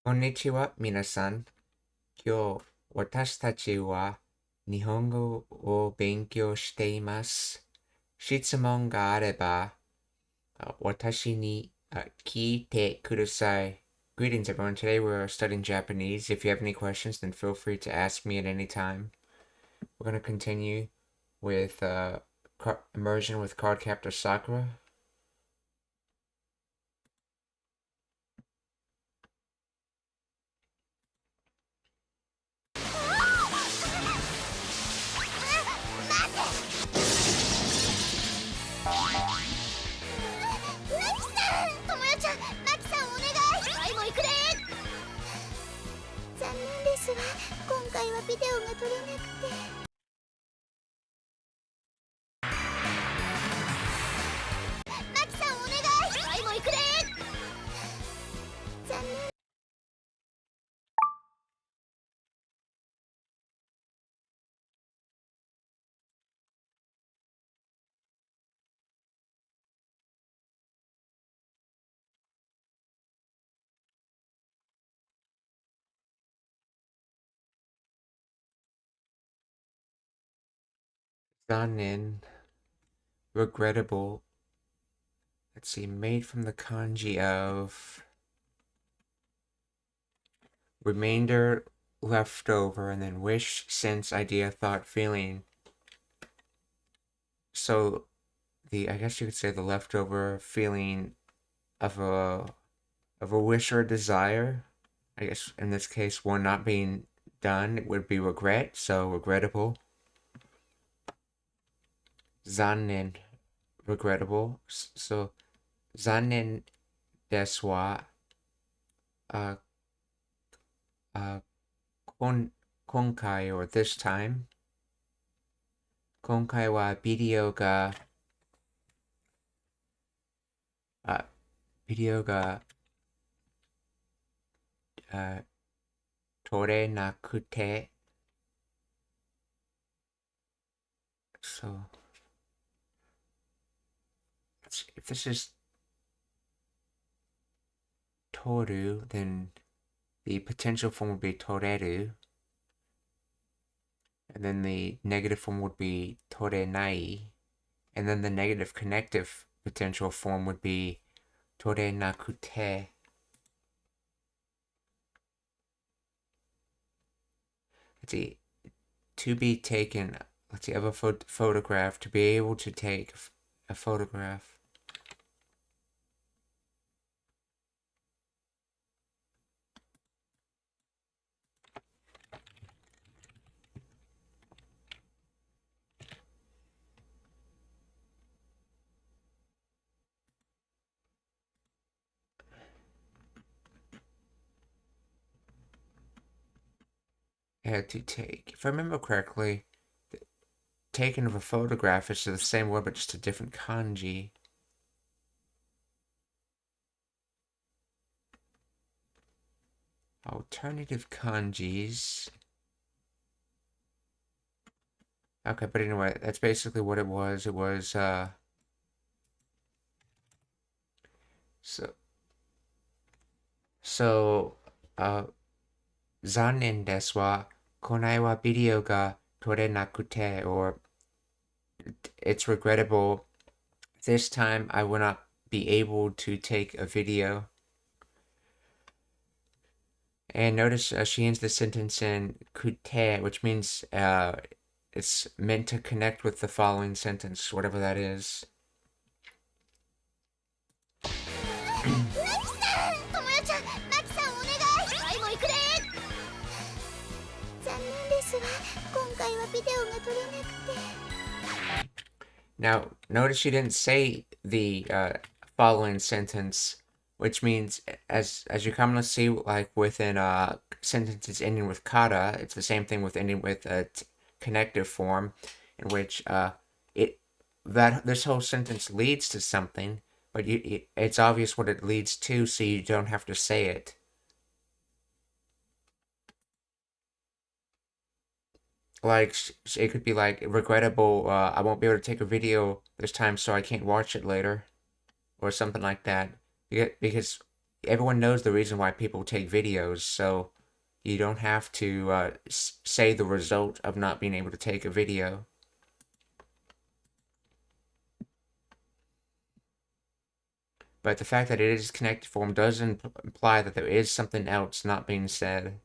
こんにちは、皆さん。今日、私たちは日本語を勉強しています。質問があれば、私に聞いてください。Greetings, everyone. Today we're studying Japanese. If you have any questions, then feel free to ask me at any time. We're going to continue with Immersion with Card Captor Sakura. Zanen, regrettable. Let's see, made from the kanji of remainder, leftover, and then wish, sense, idea, thought, feeling. So I guess you could say the leftover feeling of a wish or a desire. I guess in this case, one not being done, it would be regret, so regrettable. Zanen, regrettable. So zanen desu wa konkai, or this time. Konkai wa video ga tore nakute. So if this is toru, then the potential form would be toreru. And then the negative form would be torenai. And then the negative connective potential form would be torenakute. Let's see. To be taken. Let's see. Of a photograph. To be able to take a photograph. Had to take. If I remember correctly, taken of a photograph is the same word but just a different kanji. Alternative kanjis. Okay, but anyway, that's basically what it was. It was zanen desu wa konai wa video ga torenakute, or it's regrettable. This time I will not be able to take a video. And notice she ends the sentence in kute, which means it's meant to connect with the following sentence, whatever that is. Now, notice she didn't say the following sentence, which means, as you commonly see, like within sentences ending with kata, it's the same thing with ending with a connective form, in which this whole sentence leads to something, but it's obvious what it leads to, so you don't have to say it. Like, it could be like, regrettable, I won't be able to take a video this time, so I can't watch it later, or something like that. Because everyone knows the reason why people take videos, so you don't have to say the result of not being able to take a video. But the fact that it is connected form does imply that there is something else not being said.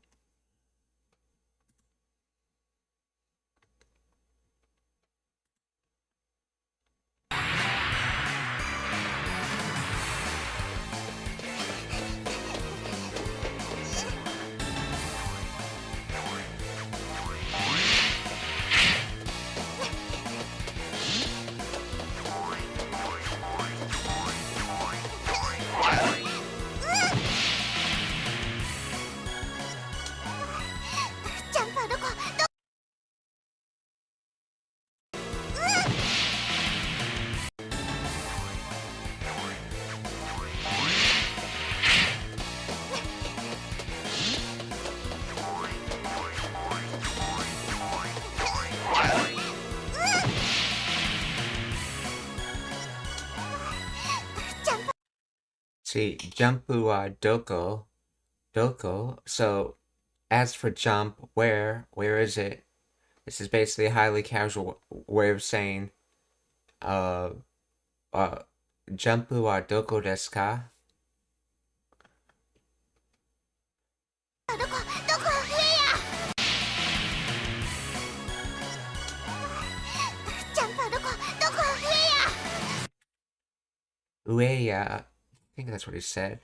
See, jumpu wa doko, so as for jump, where is it? This is basically a highly casual way of saying, jumpu wa doko desu ka? Ueya, I think that's what he said.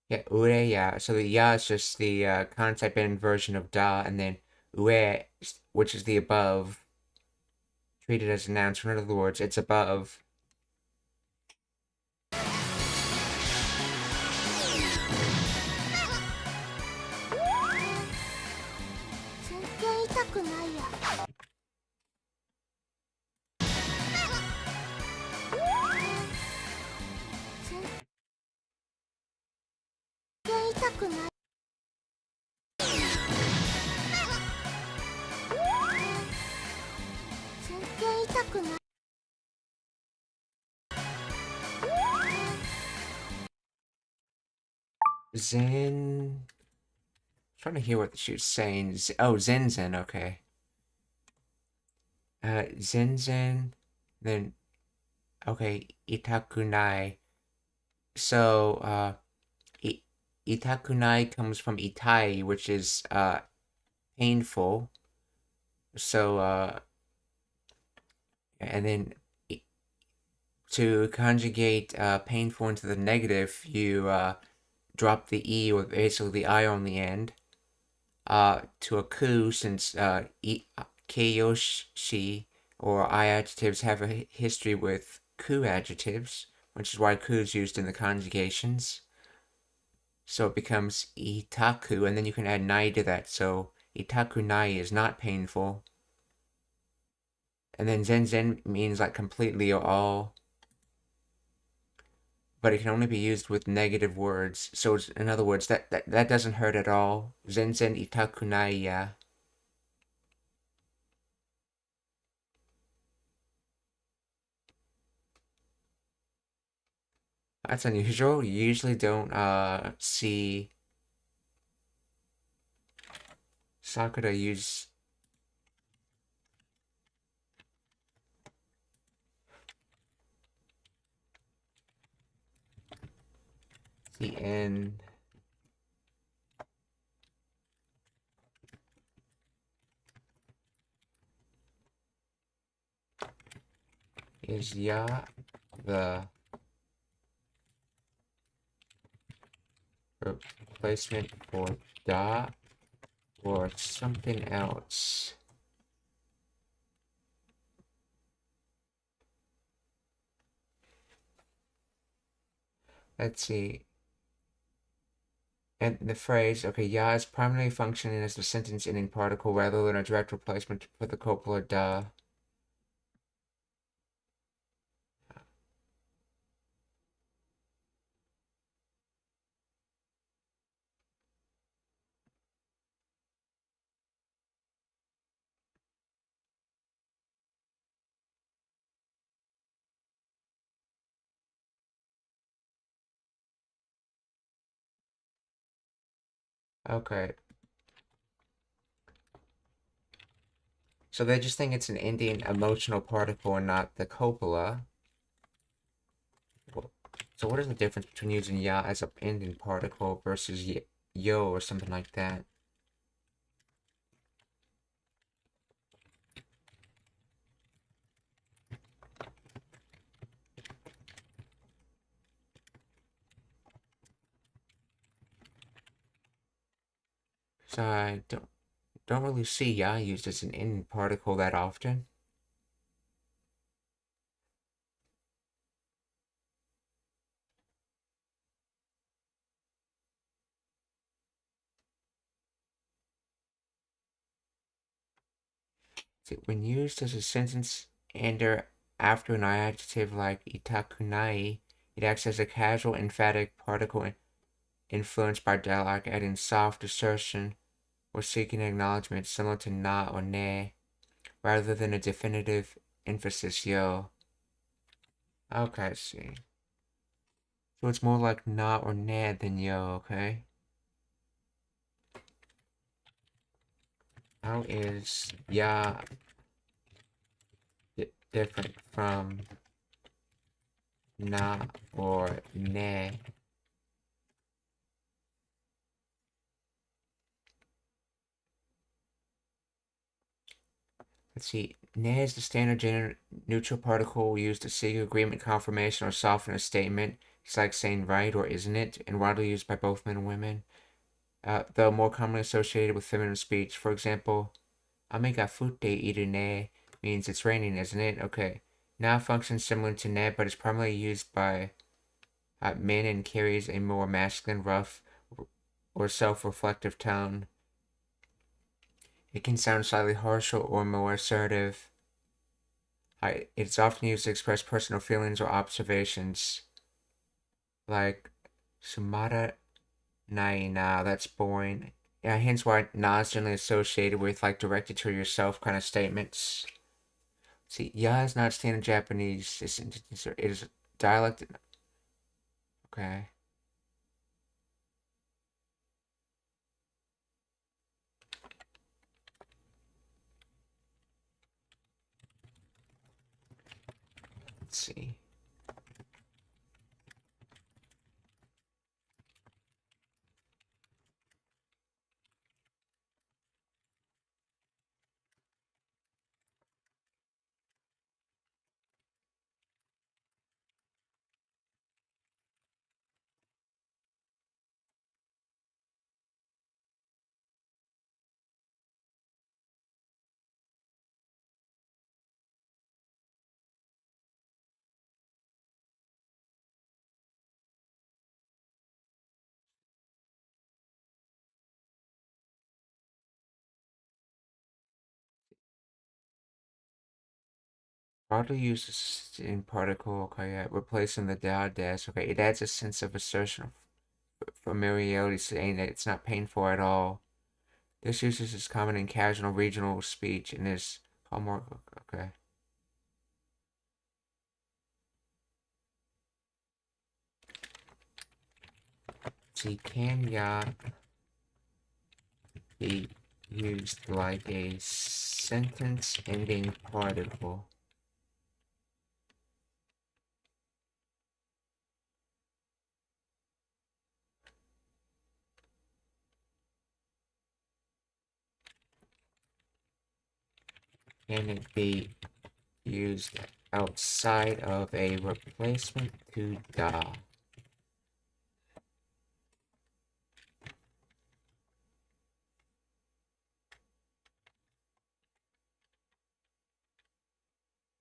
Yeah, ueya. So the ya is just the concept inversion of da, and then ue, which is the above, treated as a noun. So in other words, it's above. Zen. I'm trying to hear what she was saying. Oh, Zen, okay. Zen, then, okay, itakunai. So, itakunai comes from itai, which is, painful. So, and then to conjugate painful into the negative, you drop the e or basically the I on the end to a ku, since keiyoshi or I adjectives have a history with ku adjectives, which is why ku is used in the conjugations. So it becomes itaku, and then you can add nai to that. So itaku nai is not painful. And then zen means like completely or all. But it can only be used with negative words. So in other words, that doesn't hurt at all. Zen itakunai ya. That's unusual. You usually don't see Sakura use the N. Is ya the replacement for da or something else? Let's see. And the phrase, okay, ya is primarily functioning as the sentence ending particle rather than a direct replacement for the copula da. Okay. So they just think it's an Indian emotional particle and not the copula. So what is the difference between using ya as an Indian particle versus yo or something like that? So I don't really see ya used as an Indian particle that often. When used as a sentence ender after an adjective like itakunai, it acts as a casual emphatic particle influenced by dialogue, adding soft assertion or seeking acknowledgement similar to na or ne, rather than a definitive emphasis yo. Okay, I see. So it's more like na or ne than yo, okay? How is ya different from na or ne? Let's see. Ne is the standard gender neutral particle used to seek agreement, confirmation, or soften a statement. It's like saying right or isn't it, and widely used by both men and women. Though more commonly associated with feminine speech. For example, ame ga futte iru ne means it's raining, isn't it? Okay. Na functions similar to ne, but is primarily used by men and carries a more masculine, rough, or self-reflective tone. It can sound slightly harsher or more assertive. It's often used to express personal feelings or observations. Like, sumata nai na, that's boring. Yeah, hence why na is generally associated with, like, directed to yourself kind of statements. See, ya is not standard Japanese. It is dialect. Okay. Let's see. Broadly used in particle, okay, yeah, replacing the da dash, okay, it adds a sense of assertion of familiarity, saying that it's not painful at all. This usage is common in casual regional speech and is hallmark, okay. See, can ya be used like a sentence ending particle? Can it be used outside of a replacement to da?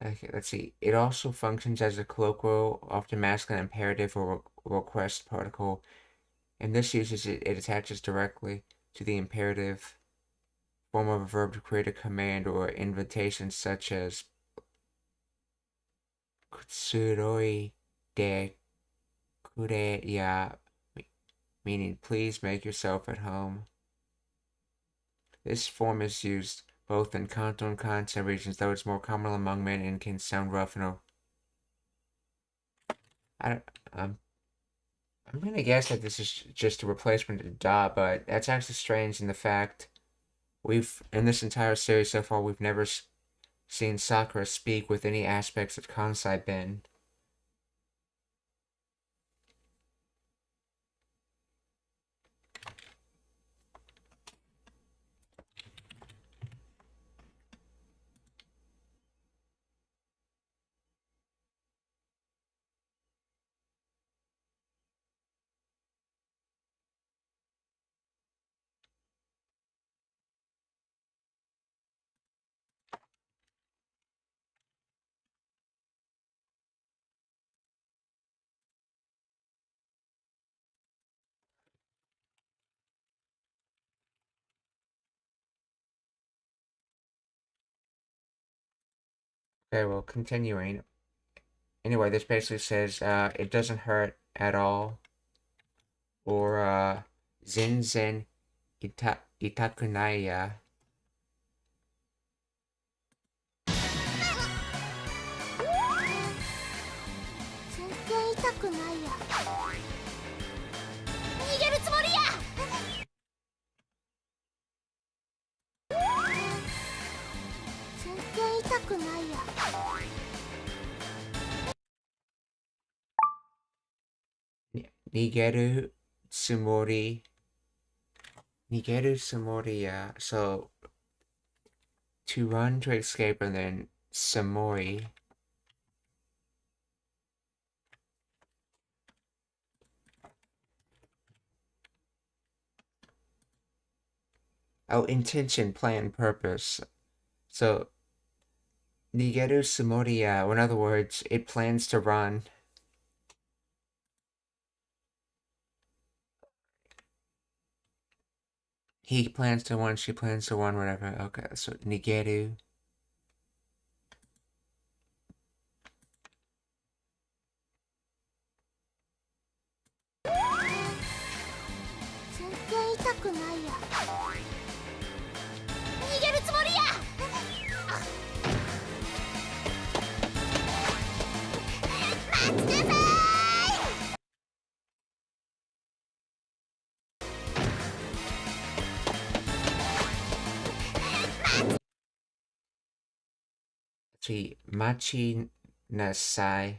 Okay, let's see. It also functions as a colloquial, often masculine imperative or request particle. In this usage, it attaches directly to the imperative form of a verb to create a command or invitation, such as Kutsuroi de kure ya, meaning please make yourself at home. This form is used both in Kanto and Kansai regions, though it's more common among men and can sound rough and I don't, I'm gonna guess that this is just a replacement of da, but that's actually strange in the fact in this entire series so far, we've never seen Sakura speak with any aspects of Kansai Ben. Okay, well, continuing. Anyway, this basically says it doesn't hurt at all, or zenzen itakunai ya. 全然痛くないや。逃げるつもりや。全然痛くないや。Nigeru tsumori. Nigeru tsumori ya. So, to run, to escape, and then samori. Oh, intention, plan, purpose. So, Nigeru tsumori ya, or in other words, it plans to run. He plans to run, she plans to run, whatever. Okay, so Nigeru. See, Machi Nasai.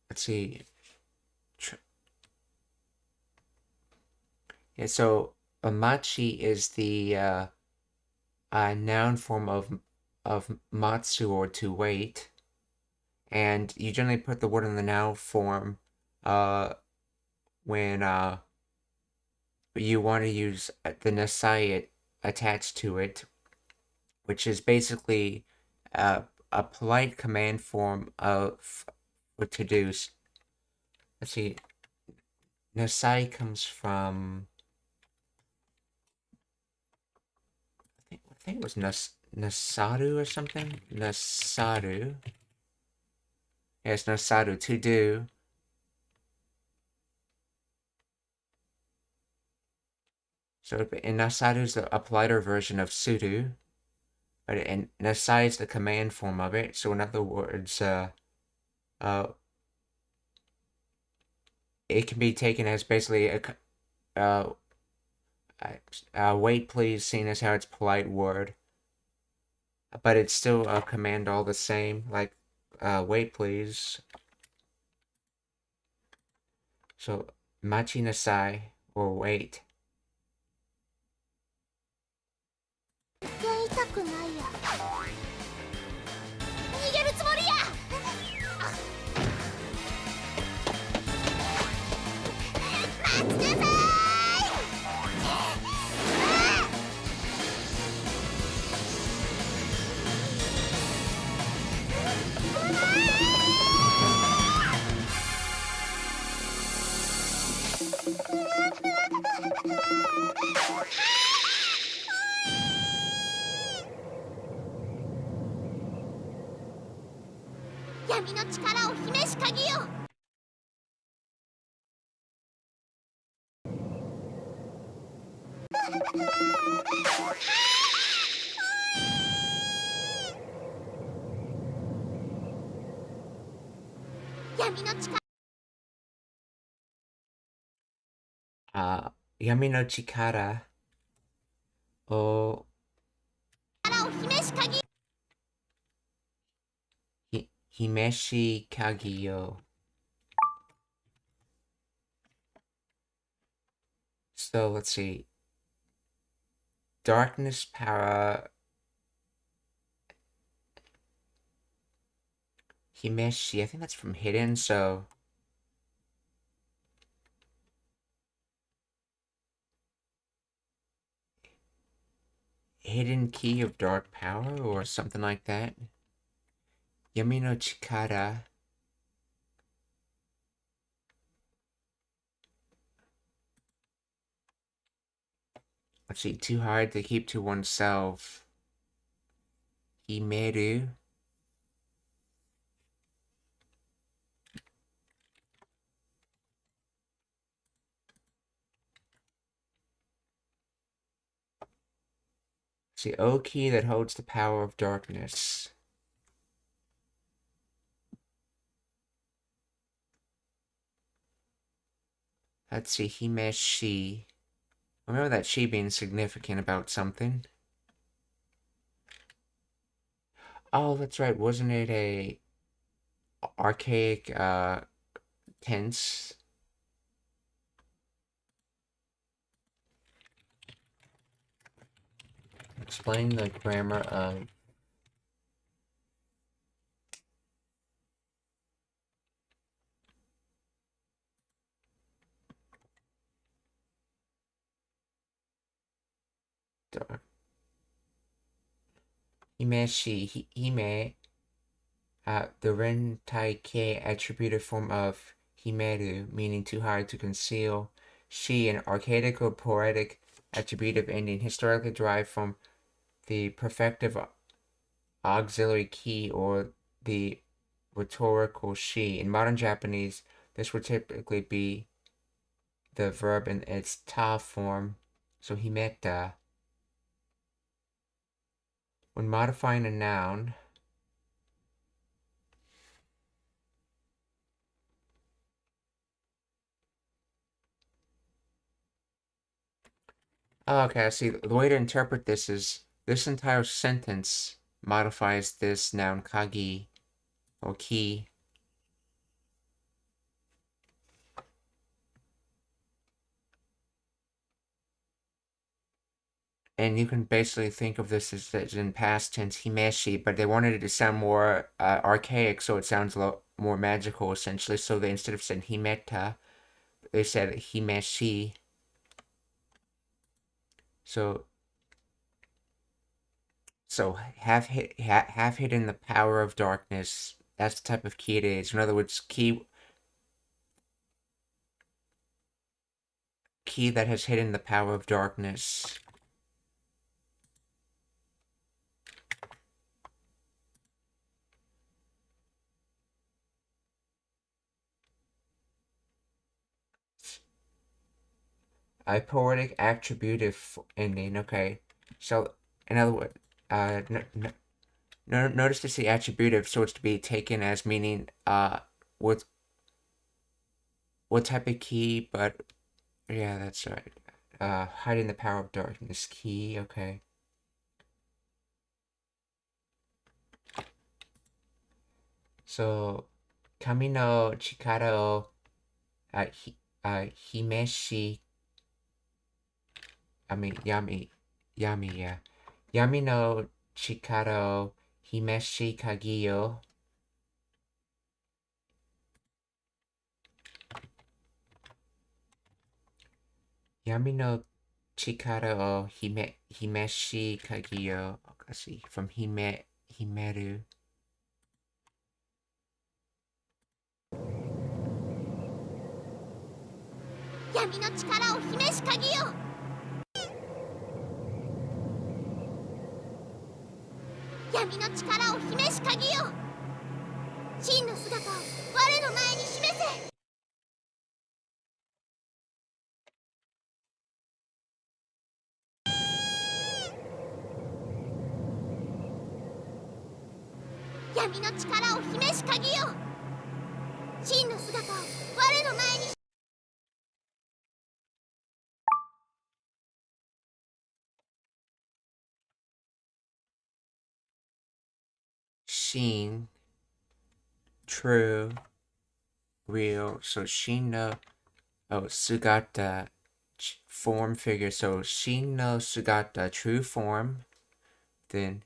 Let's see. Yeah, so Machi is the noun form of matsu, or to wait, and you generally put the word in the noun form when you want to use the nasai attached to it, which is basically a polite command form of to do. Let's see, nasai comes from, I think it was nasaru or something. Nasaru. Yes, nasaru, to do. So in nasaru is a politer version of suru, but nasai is the command form of it. So in other words, it can be taken as basically a wait please, seen as how it's polite word, but it's still a command all the same, like wait please. So machi nasai, or wait. 闇の力を姫し鍵よ。So let's see. Darkness power. Himeshi. I think that's from hidden, so. Hidden key of dark power or something like that. Yami no chikara. Let's see, too hard to keep to oneself. Himeru. It's the O key that holds the power of darkness. Let's see, Himeshi. Remember that she being significant about something. Oh, that's right. Wasn't it a archaic tense? Explain the grammar of dark. Himeshi, hime, the Rentai-kei attributive form of himeru, meaning too hard to conceal. She, an archaic or poetic attributive ending, historically derived from the perfective auxiliary key or the rhetorical she. In modern Japanese, this would typically be the verb in its ta form, so himeta. When modifying a noun, okay, I see. The way to interpret this is this entire sentence modifies this noun kagi or key. And you can basically think of this as in past tense himeshi, but they wanted it to sound more archaic, so it sounds a lot more magical essentially. So they, instead of saying himeta, they said himeshi. So have hidden the power of darkness. That's the type of key it is. In other words, key that has hidden the power of darkness. A poetic attributive ending. Okay, so in other words, notice this the attributive, so it's to be taken as meaning what type of key, but yeah, that's right. Hiding the power of darkness key. Okay. So, kami no chikara o himeshi. I mean, yami, yeah. Yami no chikara o himeshi kagi yo. Yami no chikara o himeshi kagi yo. Let's see, from himeru. Yami no chikara o himeshi kagi yo. Yami no chikara o himeshi kagi yo. 闇の力を秘めし鍵よ。 真の姿を我の前に示せ。闇の力を秘めし鍵よ。真の姿を我の前に。Sheen, true, real. So Shin no, oh, Sugata, form figure. So Shin no Sugata, true form. Then,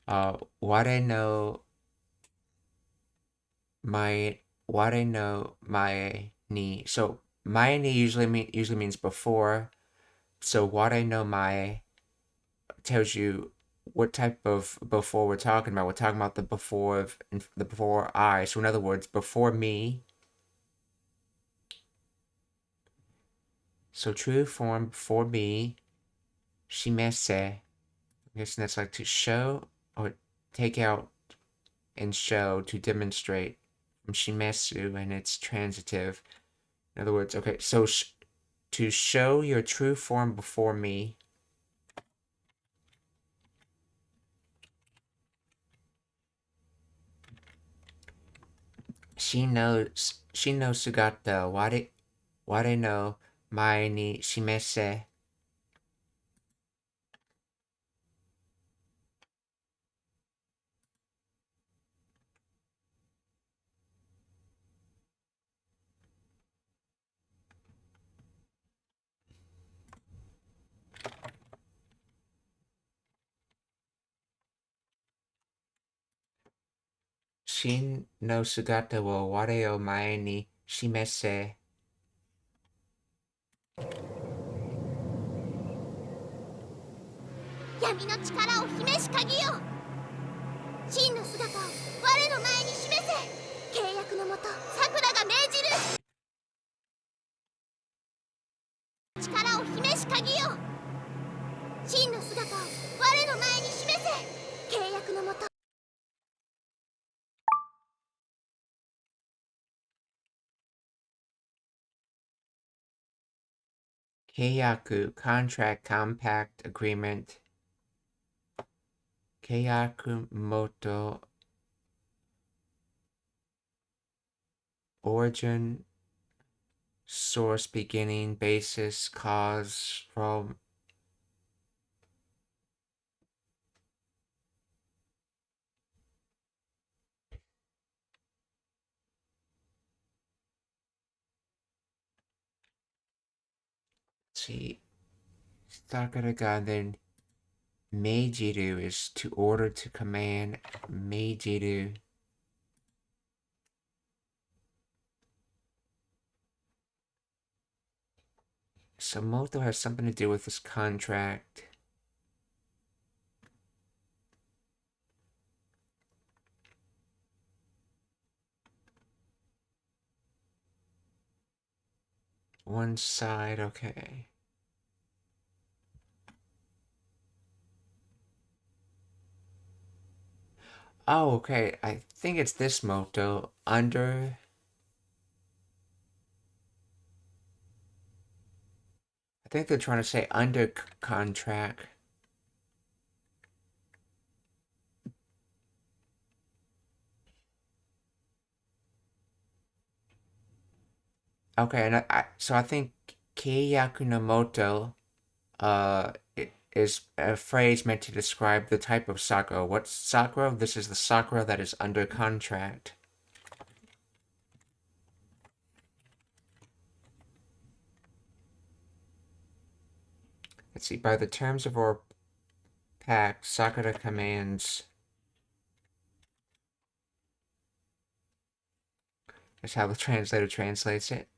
ware no my, ware no mae ni. So mae ni usually means before. So ware no mae tells you what type of before we're talking about. We're talking about the before of the before I. So in other words, before me. So true form before me. Shimese. I guess that's like to show or take out and show to demonstrate from shimesu, and it's transitive. In other words, okay, so to show your true form before me. She knows sugata ware no mae ni shimese. Shin no sugata wo ware o mae ni shimese. 闇の力を示し鍵よ。真の姿を我の前に示せ。契約のもとさくらが命じる。力を示し鍵よ。真の姿を我の前に示せ。契約のもと。Keiyaku, contract, compact, agreement. Keiyaku moto, origin, source, beginning, basis, cause, from. See, Sakura ga, then Meijiru is to order, to command. Meijiru. So moto has something to do with this contract. One side, okay. Oh, okay. I think it's this moto. Under. I think they're trying to say under contract. Okay, and so I think Keiyaku no moto it is a phrase meant to describe the type of sakura. What's sakura? This is the sakura that is under contract. Let's see, by the terms of our pact, Sakura commands. That's how the translator translates it.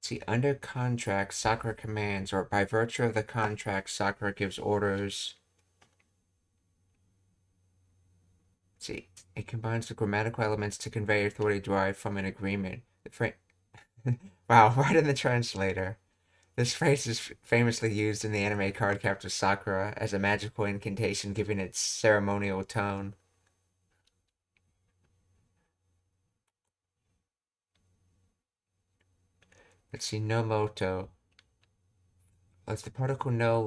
See, under contract, Sakura commands, or by virtue of the contract, Sakura gives orders. See, it combines the grammatical elements to convey authority derived from an agreement. Wow, right in the translator. This phrase is famously used in the anime Card Captor Sakura as a magical incantation, giving its ceremonial tone. Let's see, no moto. Let's the particle no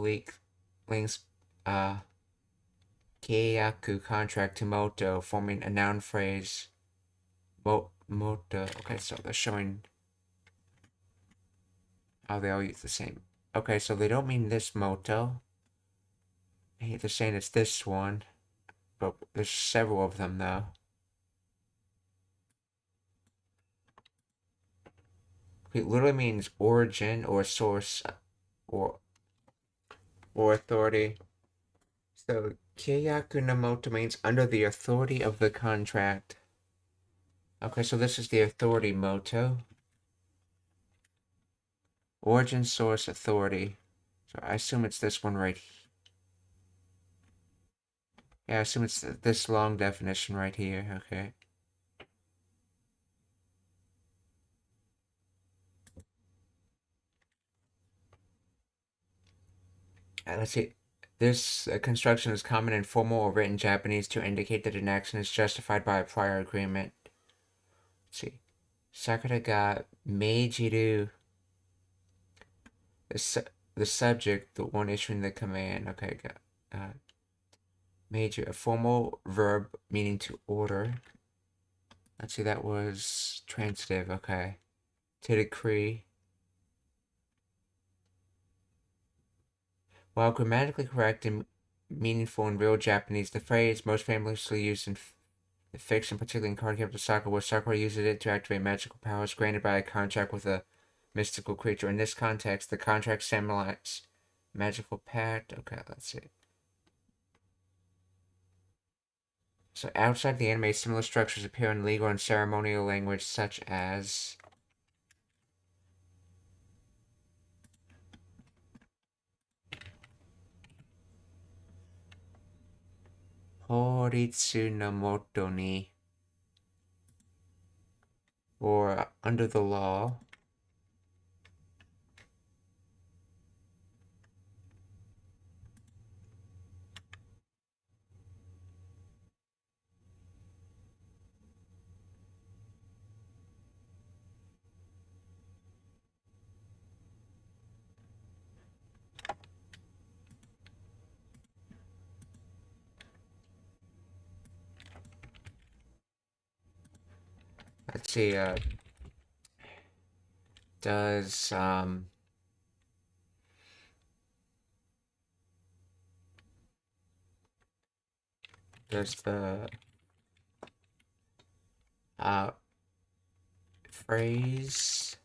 links keiyaku contract to moto, forming a noun phrase. Moto. Okay, so they're showing how they all use the same. Okay, so they don't mean this moto. They're saying it's this one, but there's several of them though. It literally means origin or source or authority. So keiyaku no moto means under the authority of the contract. Okay, so this is the authority moto. Origin, source, authority. So I assume it's this one right here. Yeah, I assume it's this long definition right here. Okay. Let's see. This construction is common in formal or written Japanese to indicate that an action is justified by a prior agreement. Let's see. Sakura ga meijiru. The subject, the one issuing the command. Okay, major, a formal verb meaning to order. Let's see, that was transitive. Okay. To decree. While grammatically correct and meaningful in real Japanese, the phrase most famously used in fiction, particularly in Card Captor Sakura, where Sakura uses it to activate magical powers granted by a contract with a mystical creature. In this context, the contract symbolizes magical pact. Okay, let's see. So outside the anime, similar structures appear in legal and ceremonial language such as Horitsu no moto ni, or under the law. Let's see, does the phrase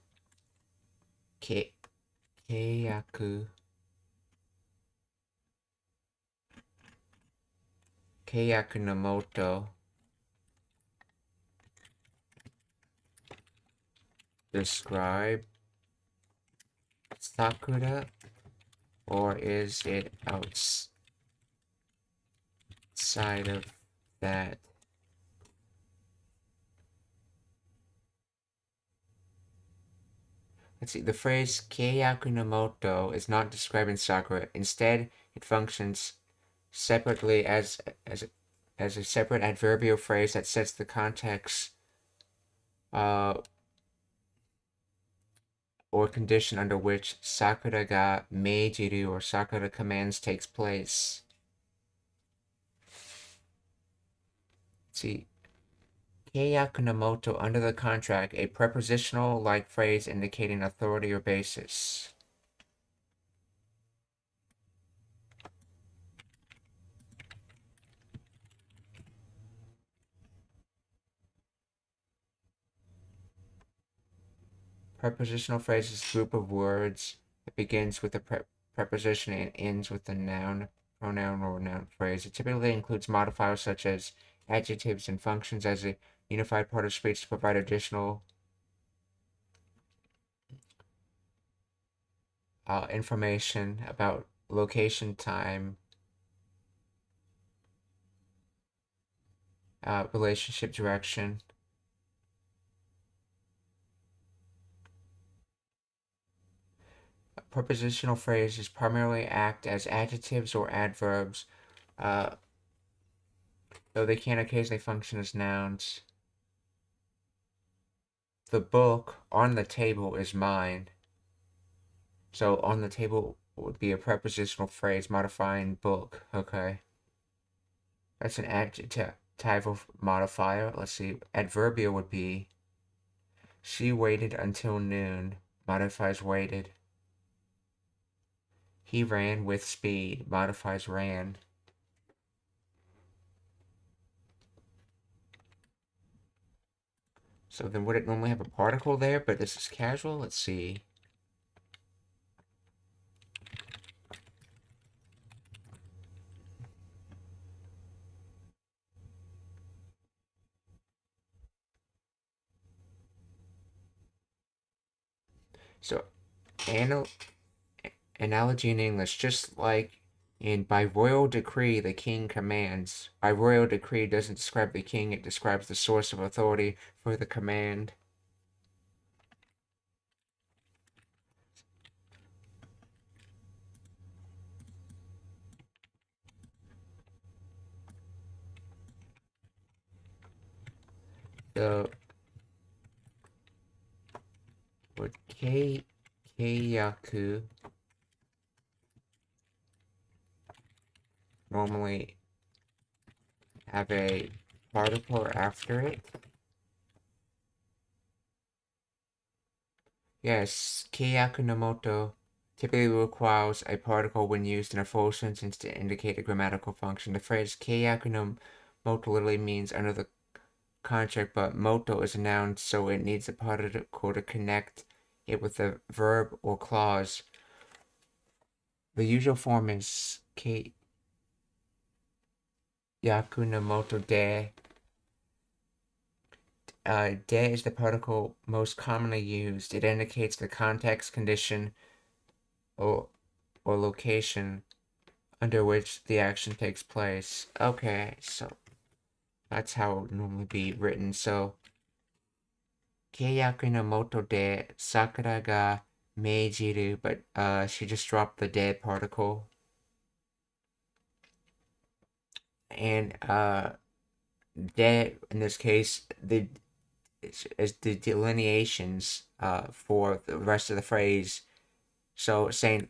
keiyaku no moto describe Sakura, or is it outside of that? Let's see, the phrase keiyaku no moto is not describing Sakura. Instead, it functions separately as a separate adverbial phrase that sets the context or condition under which Sakura ga meijiru, or Sakura commands, takes place. Let's see. Keiyaku no moto, under the contract, a prepositional-like phrase indicating authority or basis. Prepositional phrase is a group of words that begins with a preposition and ends with a noun, pronoun, or noun phrase. It typically includes modifiers such as adjectives and functions as a unified part of speech to provide additional information about location, time, relationship, direction. prepositional phrases primarily act as adjectives or adverbs, though they can occasionally function as nouns. The book on the table is mine. So on the table would be a prepositional phrase modifying book. Okay. That's an adjectival modifier. Let's see. Adverbial would be she waited until noon. Modifies waited. He ran with speed. Modifies ran. So then would it normally have a particle there? But this is casual? Let's see. So, analogy in English, just like in by royal decree the king commands. By royal decree doesn't describe the king, it describes the source of authority for the command. So would keiyaku normally have a particle after it? Yes, keiyaku no moto typically requires a particle when used in a full sentence to indicate a grammatical function. The phrase keiyaku no moto literally means under the contract, but moto is a noun, so it needs a particle to connect it with a verb or clause. The usual form is keiyaku no moto de. De is the particle most commonly used. It indicates the context, condition, or location under which the action takes place. Okay, so that's how it would normally be written. So, keiyaku no moto de Sakura ga meijiru, but she just dropped the de particle. And de, in this case, is the delineations for the rest of the phrase. So saying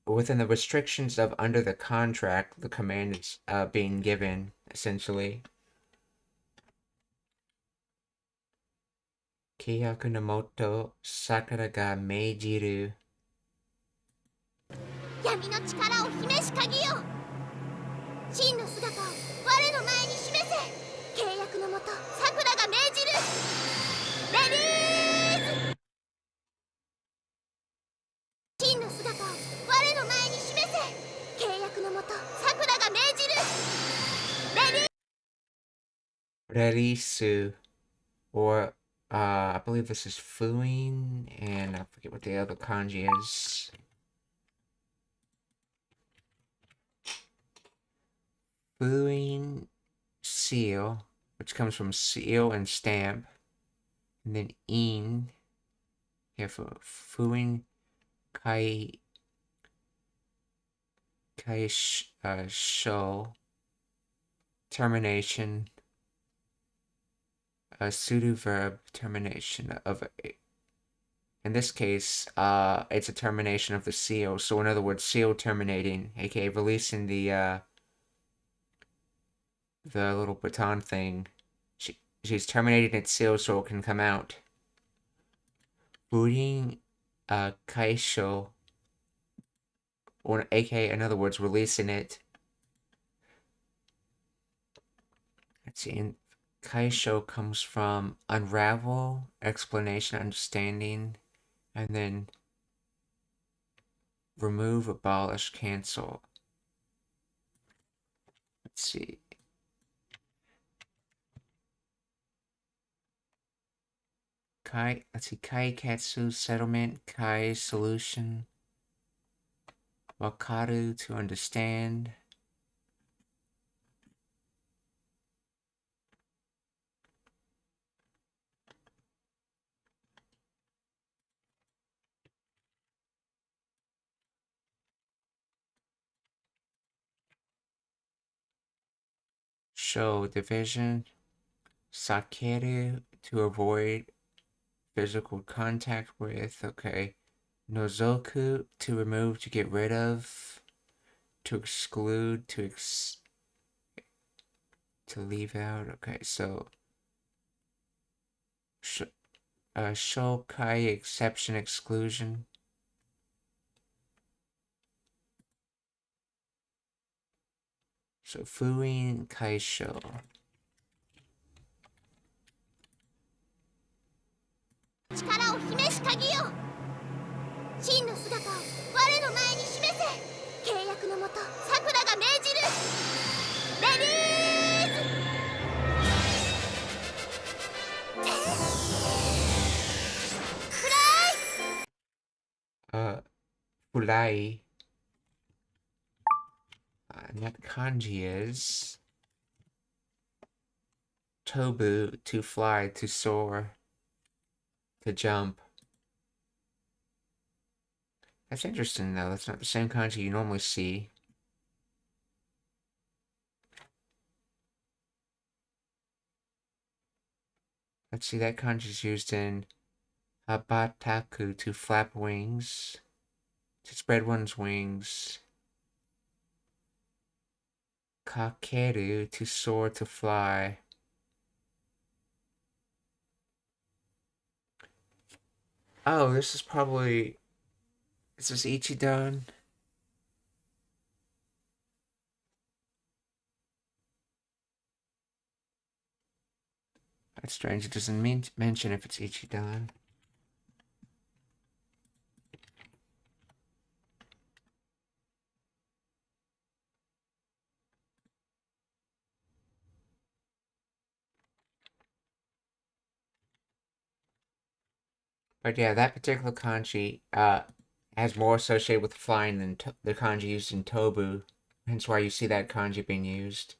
within the restrictions of under the contract, the command is being given, essentially. Keiyaku no moto Sakura ga meijiru. 闇の力を秘めし鍵よ、真の姿を我の前に示せ。契約のもとさくらが命じる。レディース。真の姿を我の前に示せ。契約のもとさくらが命じる。Rerisu, or I believe this is Fuin, and I forget what the other kanji is. Fuin seal, which comes from seal and stamp, and then in here for Fuin kai show termination, a pseudo verb termination of a. In this case, it's a termination of the seal. So in other words, seal terminating, aka releasing the little baton thing. She's terminating its seal so it can come out. Booting kaisho, or aka in other words, releasing it. Let's see. And kaisho comes from unravel, explanation, understanding, and then remove, abolish, cancel. Let's see. Kai Katsu settlement, Kai solution, Wakaru to understand. show division. Sakeru, to avoid physical contact with. Okay. Nozoku, to remove, to get rid of. To exclude, to leave out. Okay, so shokai, exception, exclusion. So fuin kaisho. Furai. And that kanji is tobu, to fly, to soar, to jump. That's interesting though, that's not the same kanji you normally see. Let's see, that kanji is used in habataku, to flap wings, to spread one's wings. Kakeru, to soar, to fly. Oh, this is probably... Is this Ichidan? That's strange, it doesn't mention if it's Ichidan. But yeah, that particular kanji has more associated with flying than the kanji used in Tobu. Hence why you see that kanji being used.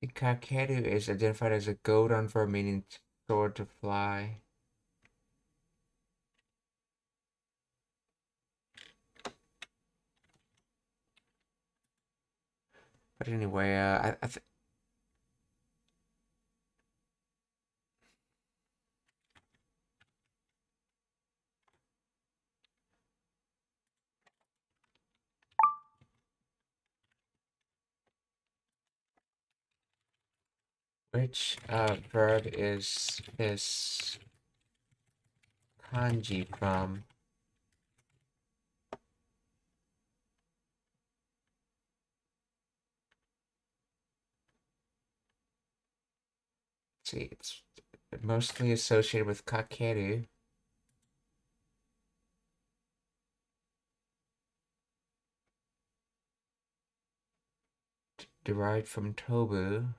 The kakeru is identified as a Godon verb meaning soar, to fly. But anyway, which verb is this kanji from? Let's see, it's mostly associated with kakeru. Derived from tobu.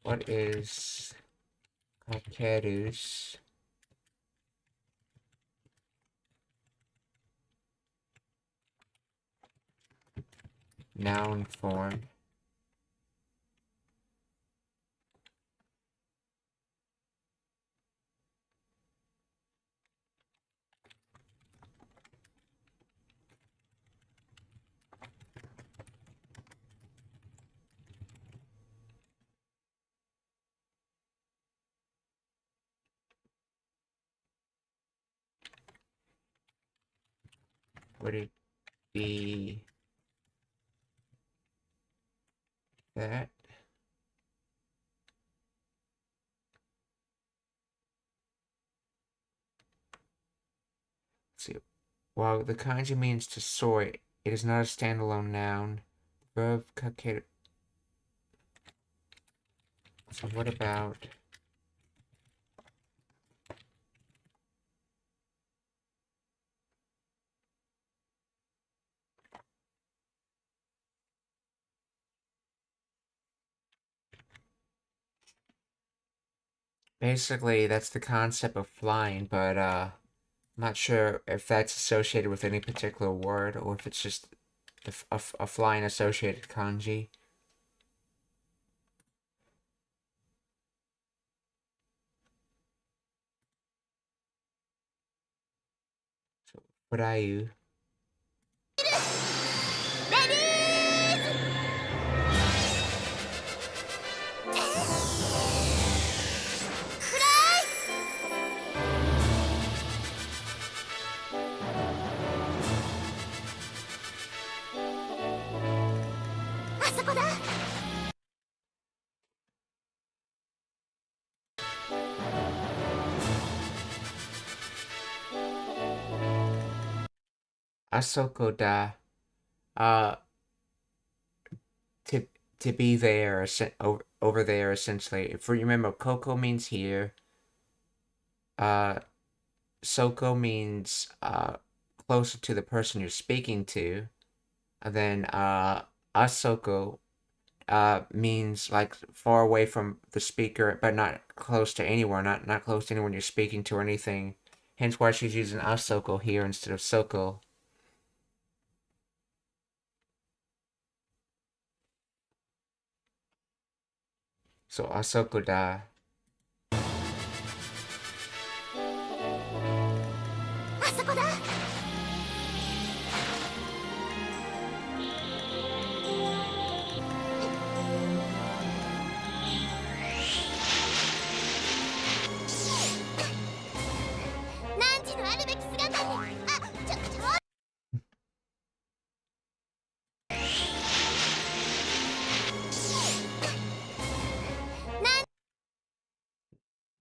What is kakeru's noun form? Would it be that? Let's see. While the kanji means to soar, it is not a standalone noun. Verb kakeru. So what about Basically, that's the concept of flying, but I'm not sure if that's associated with any particular word or if it's just a flying associated kanji. So, Vroid. あそこだ。Asoko da. To be there, over there, essentially. If you remember, Koko means here. Soko means closer to the person you're speaking to. And then Asoko means like far away from the speaker, but not close to anyone, not close to anyone you're speaking to or anything. Hence why she's using Asoko here instead of Soko. So Asoko da. あそこだ。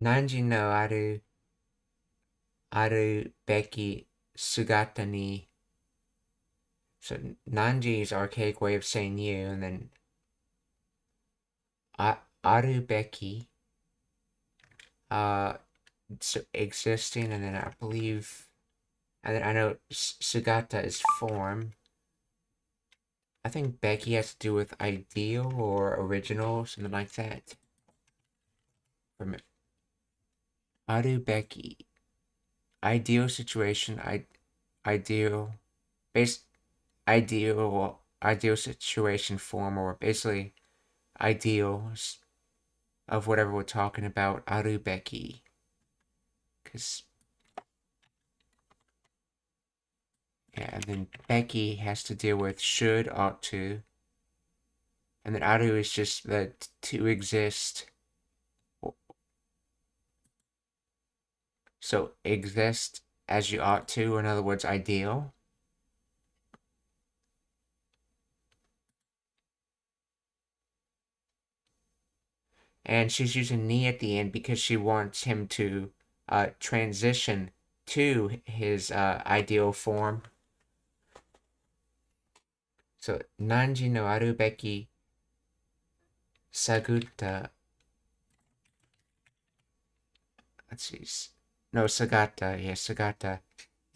汝のあるべき姿に。Nanji no aru beki sugata ni. So Nanji is archaic way of saying you, and then aru beki, so existing, and then I believe, and then I know sugata is form. I think beki has to do with ideal or original, something like that. From aru beki, ideal situation, ideal situation form, or basically ideals of whatever we're talking about, aru beki. Because, yeah, and then beki has to deal with should, ought to. And then aru is just the to exist. So exist as you ought to, in other words, ideal. And she's using ni at the end because she wants him to transition to his ideal form. So, Nanji no aru beki sagutta. Let's see. No, sagata. Yeah, sagata.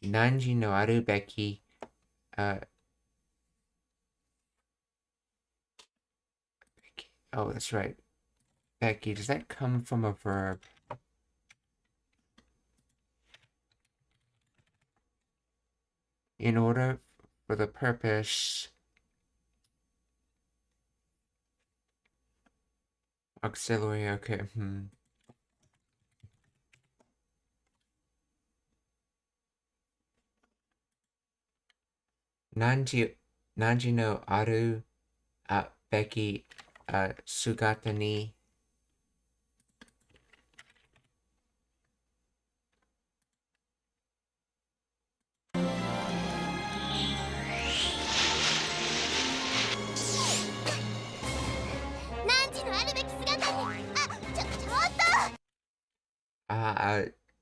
Nanji no aru beki. Oh, that's right. Beki. Does that come from a verb? In order, for the purpose. Auxiliary, okay. Nanji no aru beki sugata ni.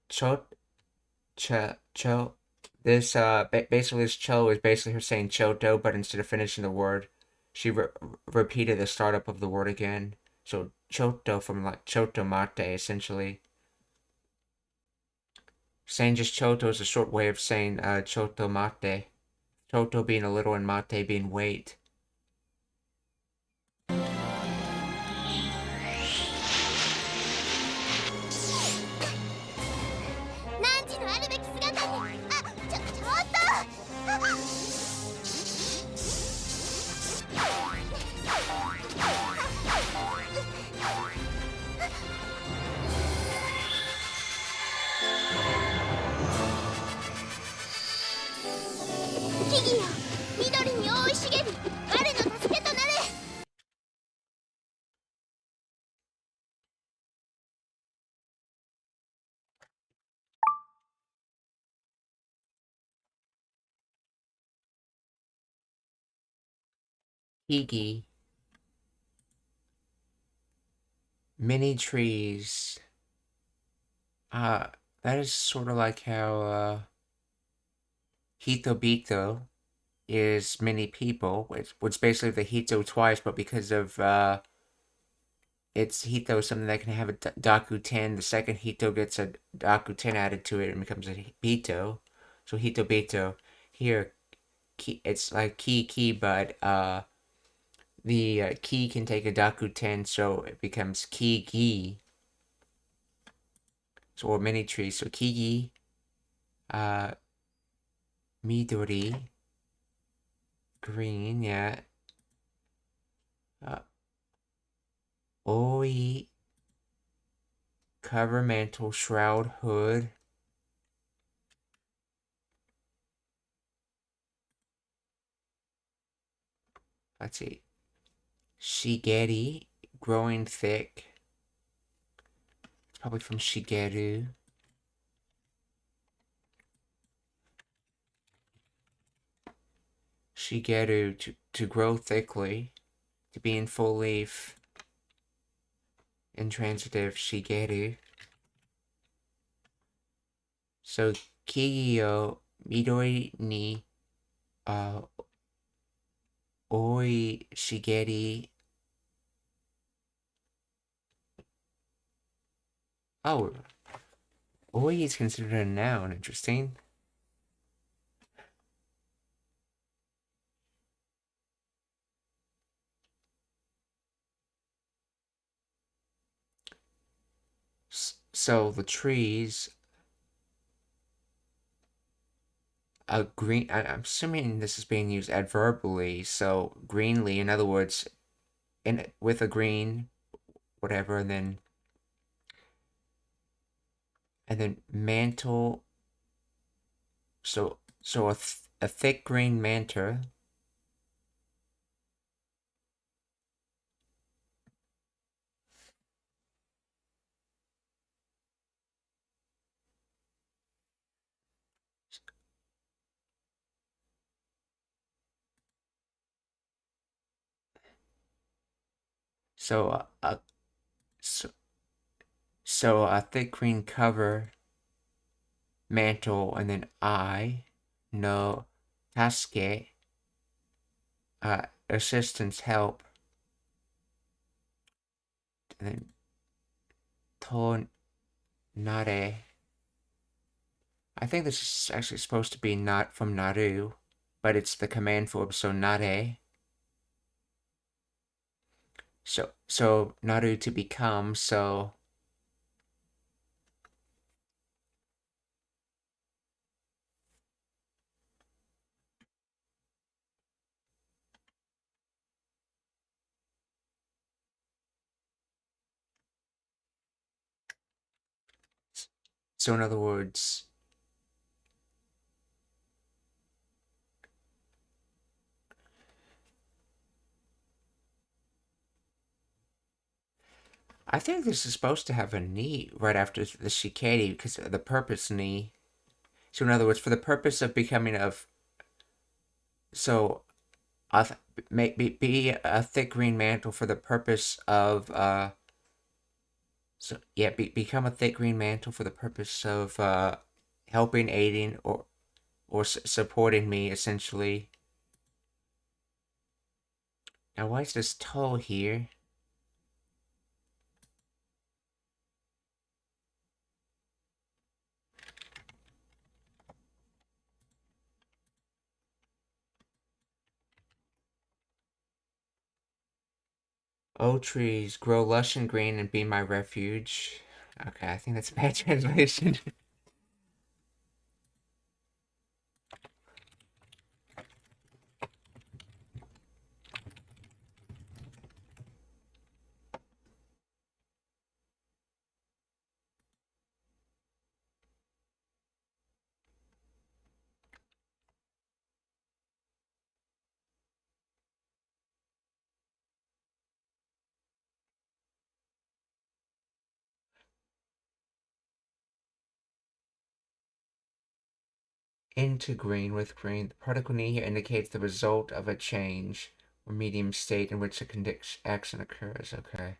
Cho. This basically this cho is basically her saying choto, but instead of finishing the word, she repeated the startup of the word again. So choto from like choto mate, essentially. Saying just choto is a short way of saying choto mate. Choto being a little and mate being wait. Higi. Mini trees. That is sort of like how Hitobito is many people, which basically the Hito twice, but because of it's Hito something that can have a Daku 10, the second Hito gets a Daku 10 added to it and becomes a Bito. So Hitobito. Here, it's like Ki, but the Ki can take a Daku 10, so it becomes Ki. So, or mini tree. So Kigi, Midori, green, yeah. Oi, cover, mantle, shroud, hood. Let's see. Shigeri, growing thick. It's probably from Shigeru. Shigeru, to grow thickly. To be in full leaf. Intransitive, Shigeru. So, Kigyo, Midori ni, Oi, Shigeri. Oh, Oi is considered a noun. Interesting. So the trees, green. I'm assuming this is being used adverbially. So greenly, in other words, with a green, whatever, and then mantle. So a thick green mantle. So so, so a thick green cover mantle, and then no tasque, assistance, help, and then to nare. I think this is actually supposed to be not from naru, but it's the command form, so nare. So naru, to become, so in other words, I think this is supposed to have a ni right after the shikeri because of the purpose ni. So in other words, for the purpose of becoming of, so be a thick green mantle for the purpose of so yeah, become a thick green mantle for the purpose of helping, aiding, or supporting me, essentially. Now, why is this toe here? Oh, trees, grow lush and green and be my refuge. Okay, I think that's a bad translation. Into green with green. The particle ni here indicates the result of a change. or medium state in which a action occurs. Okay.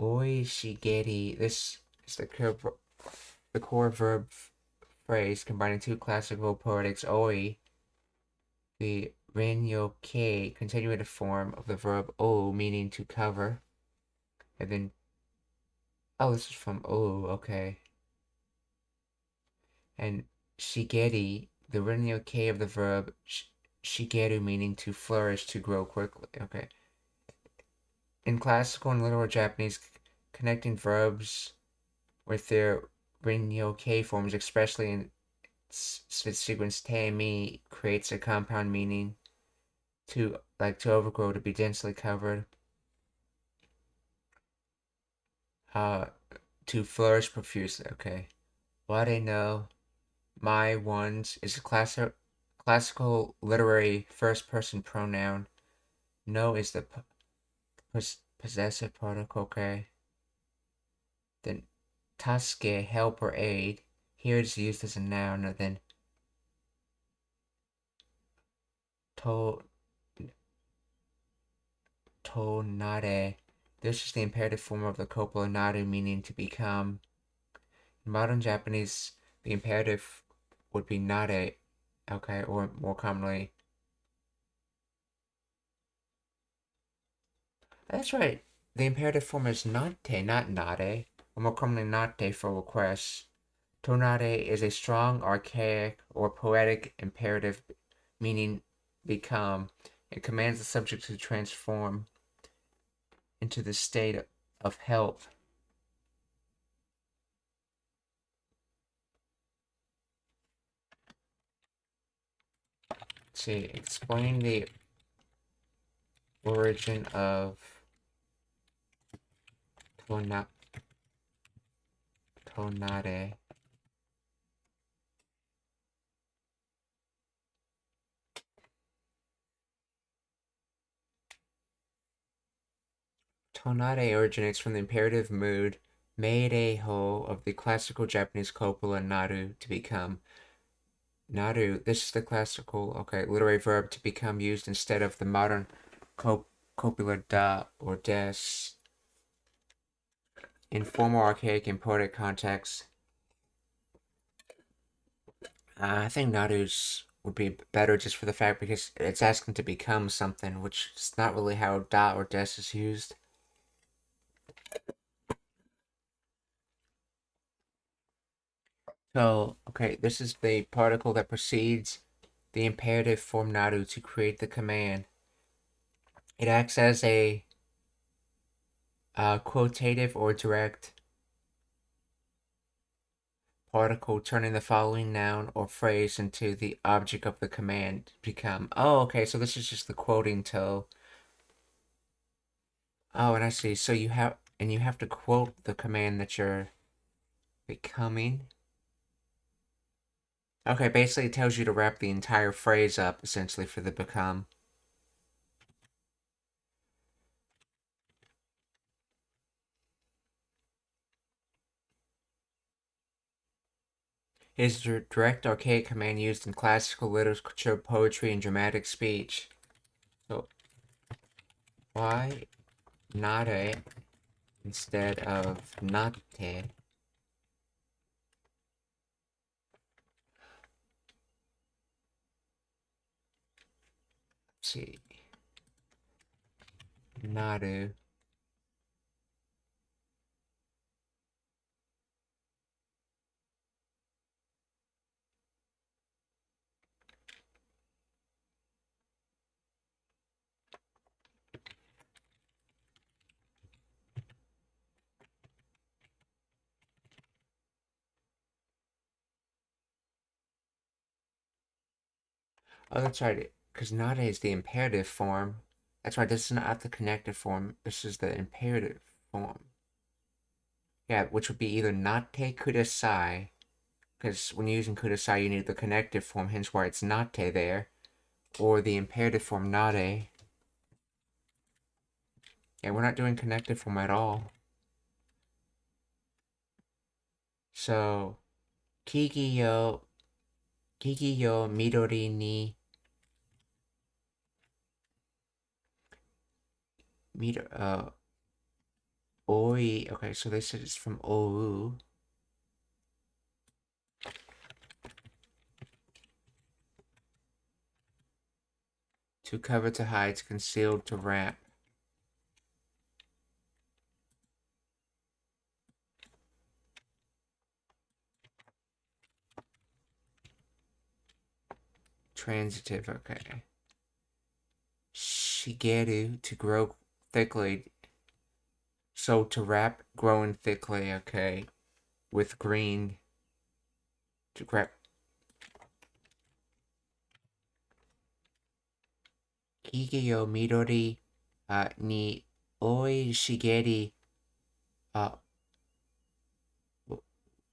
Oi shigeri. This is the core verb phrase combining two classical poetics. Oi, the Renyo-kei continuative form of the verb o, meaning to cover. And then, oh, this is from o, okay. And shigeri, the Renyo-kei of the verb shigeru, meaning to flourish, to grow quickly. Okay. In classical and literal Japanese, connecting verbs with their Renyo-kei forms, especially in sequence te-mi, creates a compound meaning to overgrow, to be densely covered, to flourish profusely. Okay. Ware no my ones is a classical literary first-person pronoun. No is the possessive particle. Okay. Then tasuke, help or aid. Here it's used as a noun. And then tonare. This is the imperative form of the copula naru, meaning to become. In modern Japanese, the imperative would be nare, okay, or more commonly. That's right. The imperative form is nate, not nare, or more commonly nate for requests. Tonare is a strong, archaic, or poetic imperative meaning become. It commands the subject to transform into the state of help. Let's see, explain the origin of tonare. Tonare originates from the imperative mood meire-ho of the classical Japanese copula naru, to become. Naru, this is the classical, literary verb to become, used instead of the modern copula da or des. In formal, archaic, and poetic contexts, I think naru's would be better just for the fact because it's asking to become something, which is not really how da or des is used. So, this is the particle that precedes the imperative form naru to create the command. It acts as a quotative or direct particle, turning the following noun or phrase into the object of the command. Become. Oh, okay, so this is just the quoting toe. Oh, and I see. So you have to quote the command that you're becoming. Okay, basically it tells you to wrap the entire phrase up, essentially, for the become. It is a direct archaic command used in classical literature, poetry, and dramatic speech. So, why nare instead of nate? Let's see. Naru. Oh, that's right. Because nare is the imperative form. That's right. This is not the connective form. This is the imperative form. Yeah, which would be either nate kudasai, because when you're using kudasai, you need the connective form, hence why it's nate there, or the imperative form nare. Yeah, we're not doing connective form at all. So, kiki yo midori ni meter, oi, okay, so they said it's from ou. To cover, to hide, to conceal, to wrap. Transitive, okay. Shigeru, to grow thickly. So to wrap, growing thickly, okay. With green. To grab. Hige yo midori ni oi shigeri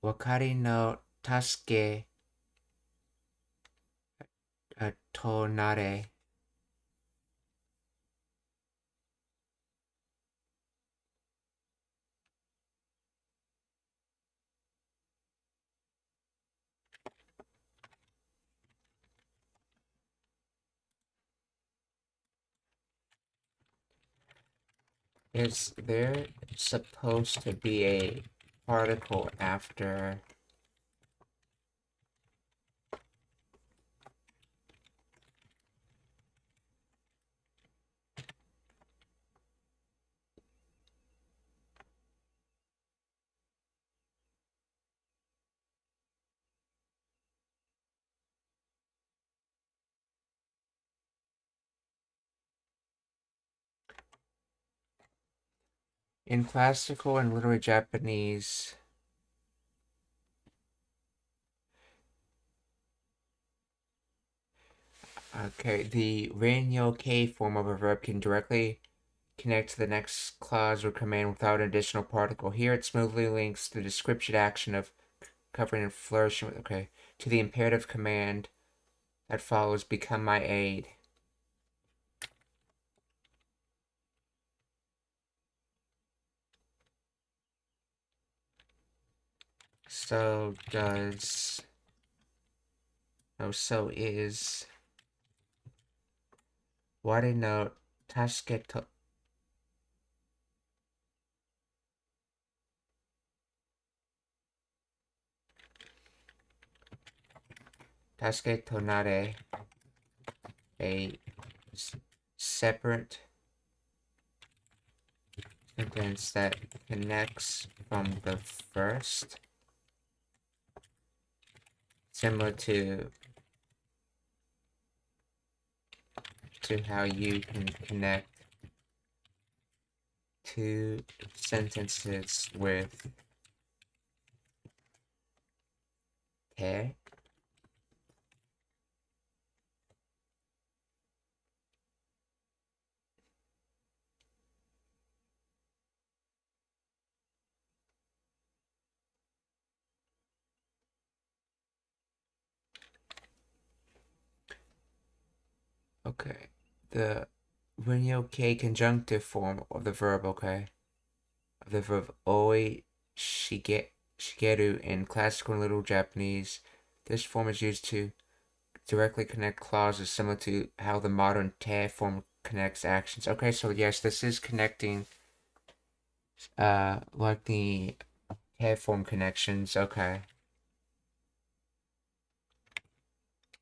wakari no tasuke to nare. Is there supposed to be a particle after in classical and literary Japanese? Okay, the Ranyo-K form of a verb can directly connect to the next clause or command without an additional particle. Here it smoothly links the description action of covering and flourishing with, okay, to the imperative command that follows, become my aid. So does, no, so is, wari no tasuke to, tasuke to nare, a separate sentence that connects from the first, similar to how you can connect two sentences with te. Okay, the Rinyo-K conjunctive form of the verb, okay, of the verb oi shigeru in classical and literal Japanese. This form is used to directly connect clauses, similar to how the modern te form connects actions. Okay, so yes, this is connecting, like the te form connections. Okay.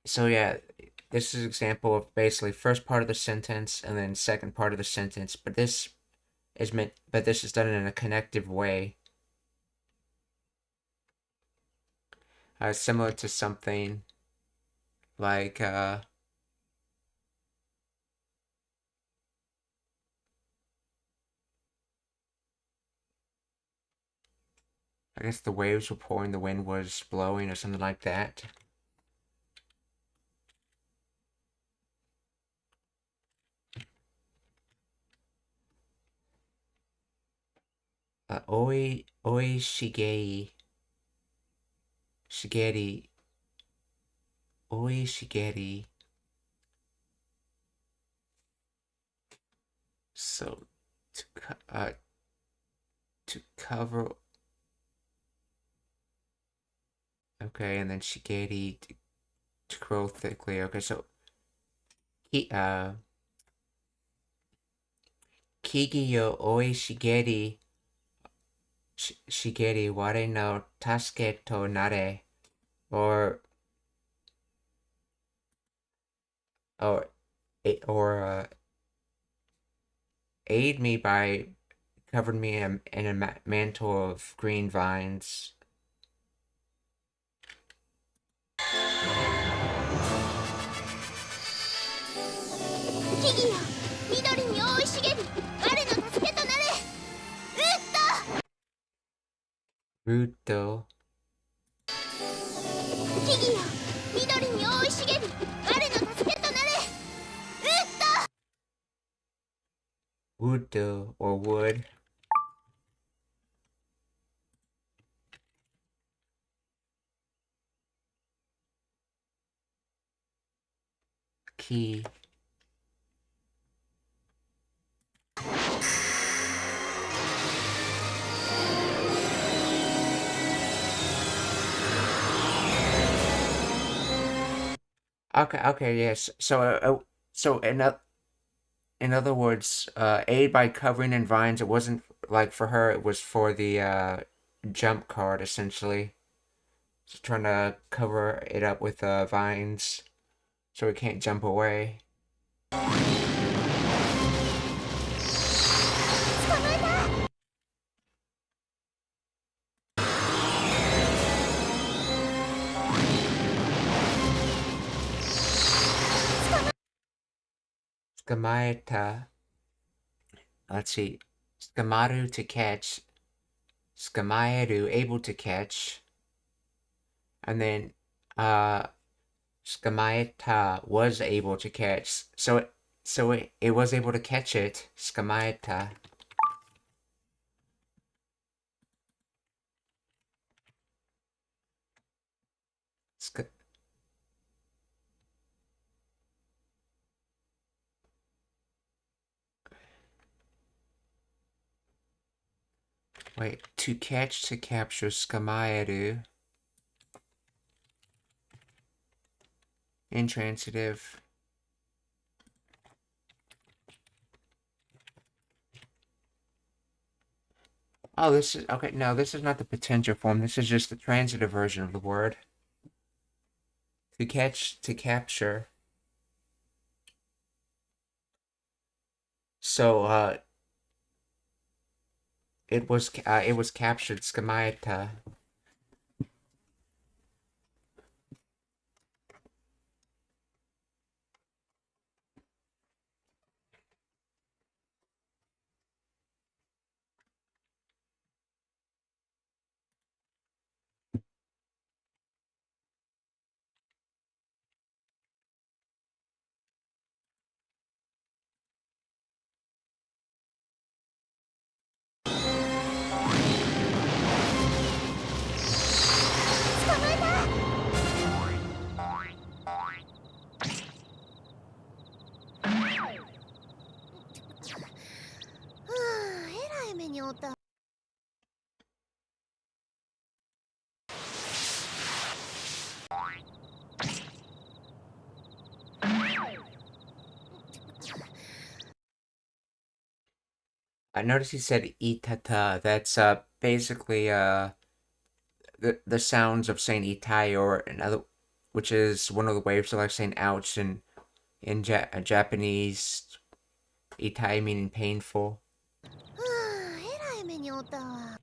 So yeah, this is an example of basically first part of the sentence and then second part of the sentence, but this is done in a connective way, similar to something like I guess the waves were pouring, the wind was blowing, or something like that. Oi shigeri, oi shigeri. So to cover, okay, and then shigeri to grow thickly. Okay, so ki 木々を生い茂り我の助けとなれ or aid me by covering me in a mantle of green vines. 木々よ緑に覆い茂り我の助けとなれ。ルート木々よ緑に覆い茂り我の助けとなれ。wood or wood. Key. Okay, yes. So in other words, aid by covering in vines. It wasn't like for her. It was for the jump card essentially. Just trying to cover it up with vines, so it can't jump away. 捕まえた。Skamaeta. Let's see. Skamaru to catch. Skamaeru able to catch. And then Skamaeta was able to catch. So it was able to catch it. Skamaeta. Wait, to catch, to capture Skamaeru. Intransitive. Oh, this is okay. No, this is not the potential form. This is just the transitive version of the word. To catch, to capture. So it was captured. Skamaeta. I noticed he said itata. That's basically the sounds of saying itai, or another, which is one of the ways of like saying ouch in Japanese. Itai meaning painful. えらい目におったわ。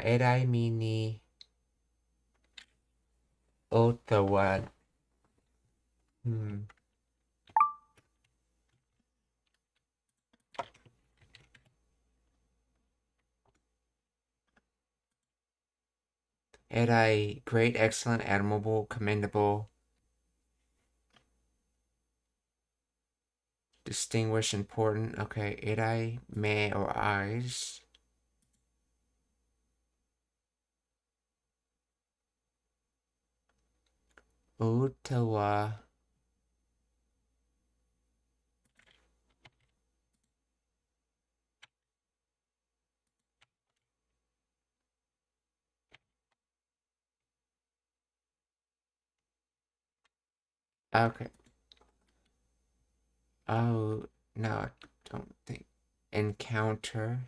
Erai mini otawa. Erai, great, excellent, admirable, commendable, distinguished, important. Okay, erai, me, or eyes. Otawa. Okay. Oh, no, I don't think. Encounter.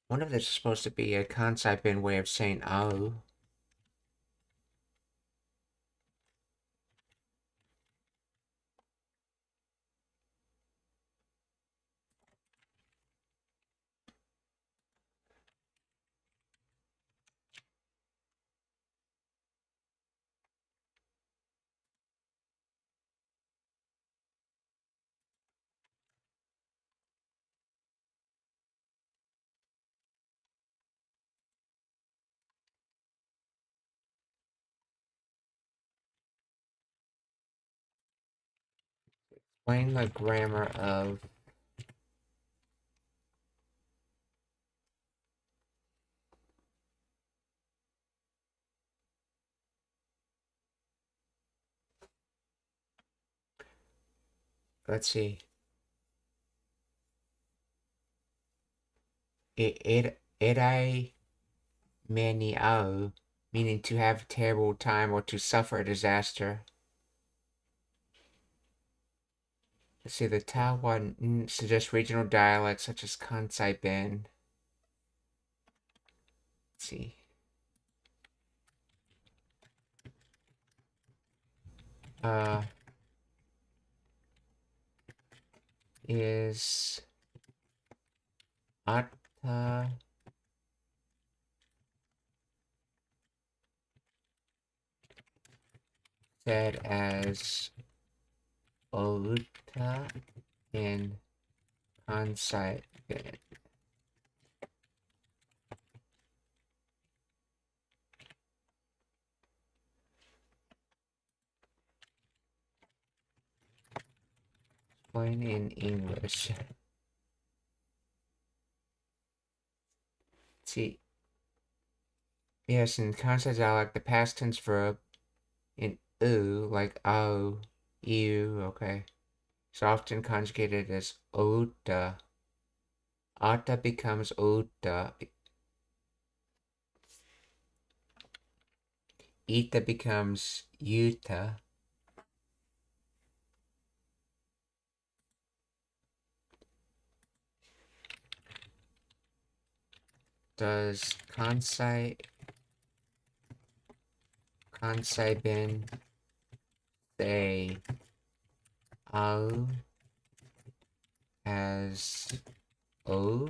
I wonder if there's supposed to be a kansai bin way of saying oh. Explain the grammar of let's see. Erai maniao, meaning to have a terrible time or to suffer a disaster. Let's see, the Taiwan suggests regional dialects such as Kansai Ben. Let's see. Is Atta said as Oluta in Kansai Ben? Explain in English. See, yes, in Kansai dialect, the past tense verb in u, like au, you, okay, is often conjugated as ota. Ata becomes ota. Ita becomes yuta. Does Kansai Ben say au as o?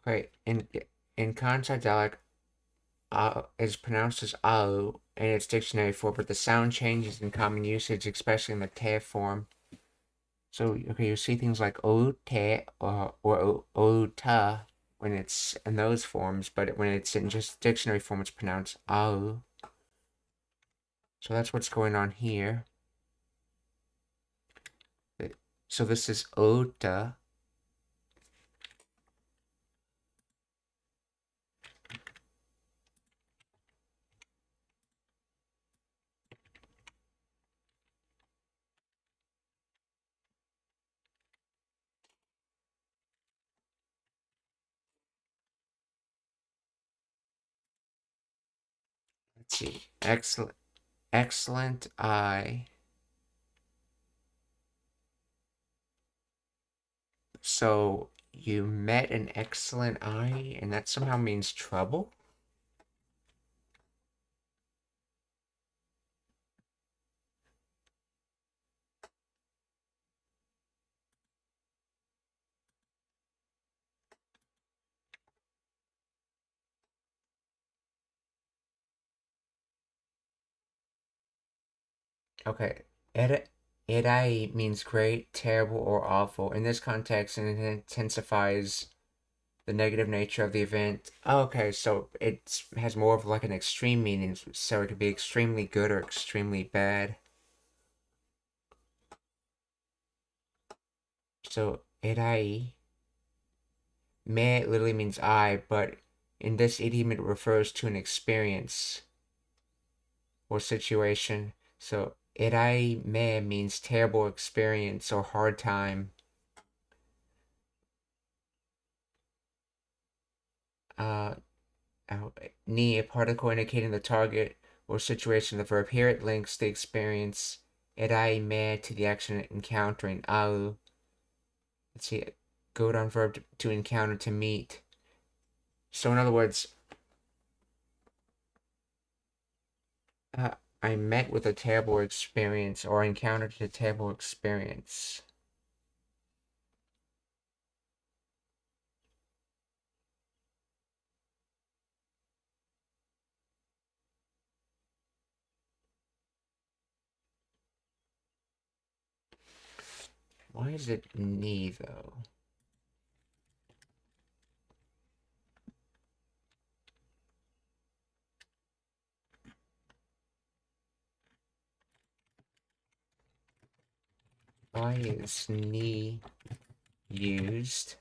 Okay, in Kansai dialect, is pronounced as ao in its dictionary form, but the sound changes in common usage, especially in the te form. So, okay, you see things like o te or o ta when it's in those forms, but when it's in just dictionary form, it's pronounced ao. So that's what's going on here. So this is ota. Let's see. Excellent eye. So you met an excellent eye, and that somehow means trouble? Okay. Erai means great, terrible, or awful. In this context, it intensifies the negative nature of the event. Oh, okay, so it has more of like an extreme meaning, so it could be extremely good or extremely bad. So, erai me literally means I, but in this idiom it refers to an experience or situation. So, erai me means terrible experience or hard time. Ni, a particle indicating the target or situation of the verb. Here it links the experience erai me to the action encountering. Au. Let's see, go down verb to encounter, to meet. So in other words, I met with a terrible experience or encountered a terrible experience. Why is it ni though? Why is ni used?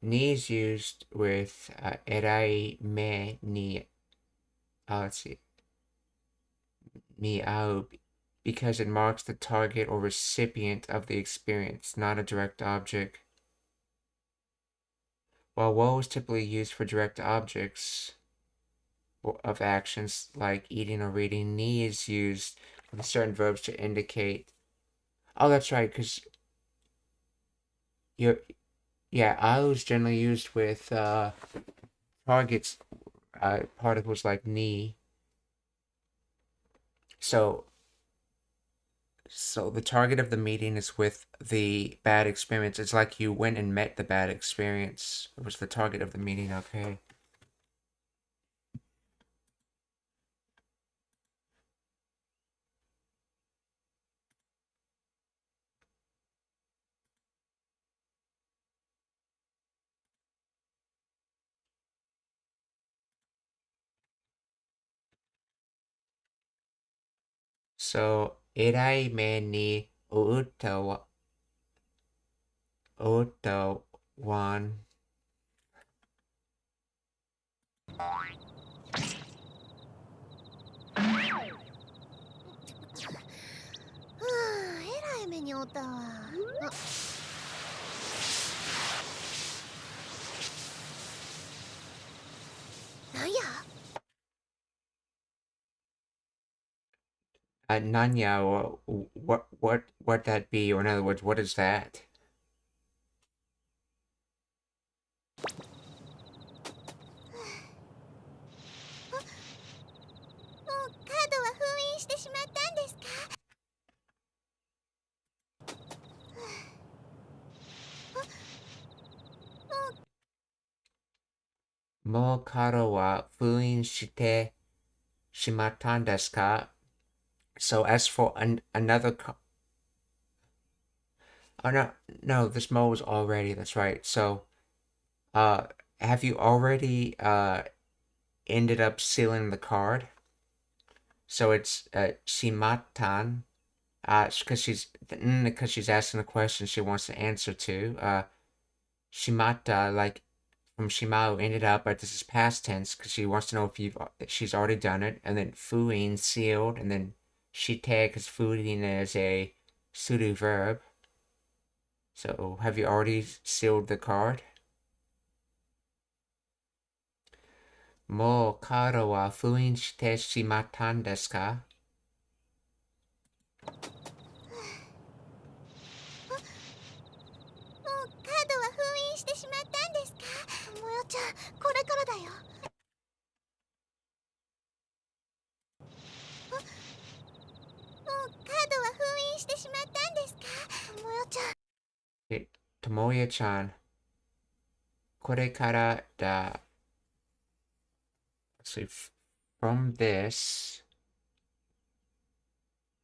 Ni is used with erai me ni. Let's see. Ni au, because it marks the target or recipient of the experience, not a direct object. While wo is typically used for direct objects of actions like eating or reading, ni is used with certain verbs to indicate. Oh, that's right, because au is generally used with targets, particles like ni. So the target of the meeting is with the bad experience. It's like you went and met the bad experience. It was the target of the meeting, okay. So, erai me ni uutawa wan. えらい目におったわ。なんや Nanya, what that be? Or in other words, what is that? もうカードは封印してしまったんですか Mo karo wa fuin shite shimatan desu ka? So as for another oh no, this mo was already, that's right. So have you already ended up sealing the card? So it's shimatan, because she's asking a question she wants to answer to. Shimata, like from Shimao, ended up, but this is past tense because she wants to know if she's already done it. And then fuin, sealed, and then shite, because fuin is a pseudo verb. So have you already sealed the card? Mo karo wa fuin shite shimatan desu ka? もうカードは封印してしまったんですかもよちゃんこれからだよもうカードは封印してしまったんですかもよちゃん Tomoya-chan, これからだ. So from this,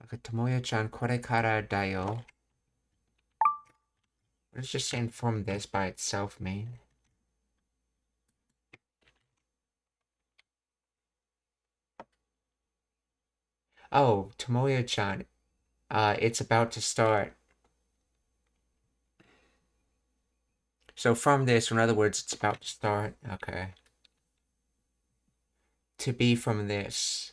like Tomoya-chan, これからだよ. What does just saying from this by itself mean? Oh, Tomoyo-chan, it's about to start. So from this, in other words, it's about to start. Okay. To be from this.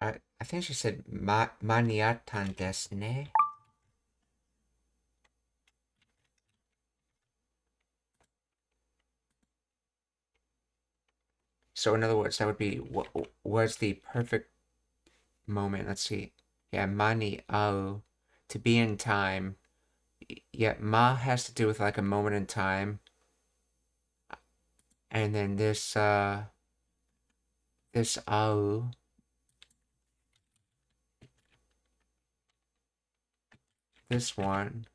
I think she said maniatan desu ne. So in other words, that would be what was the perfect moment. Let's see. Yeah, mani au, to be in time. Yeah, ma has to do with like a moment in time. And then this au, this one,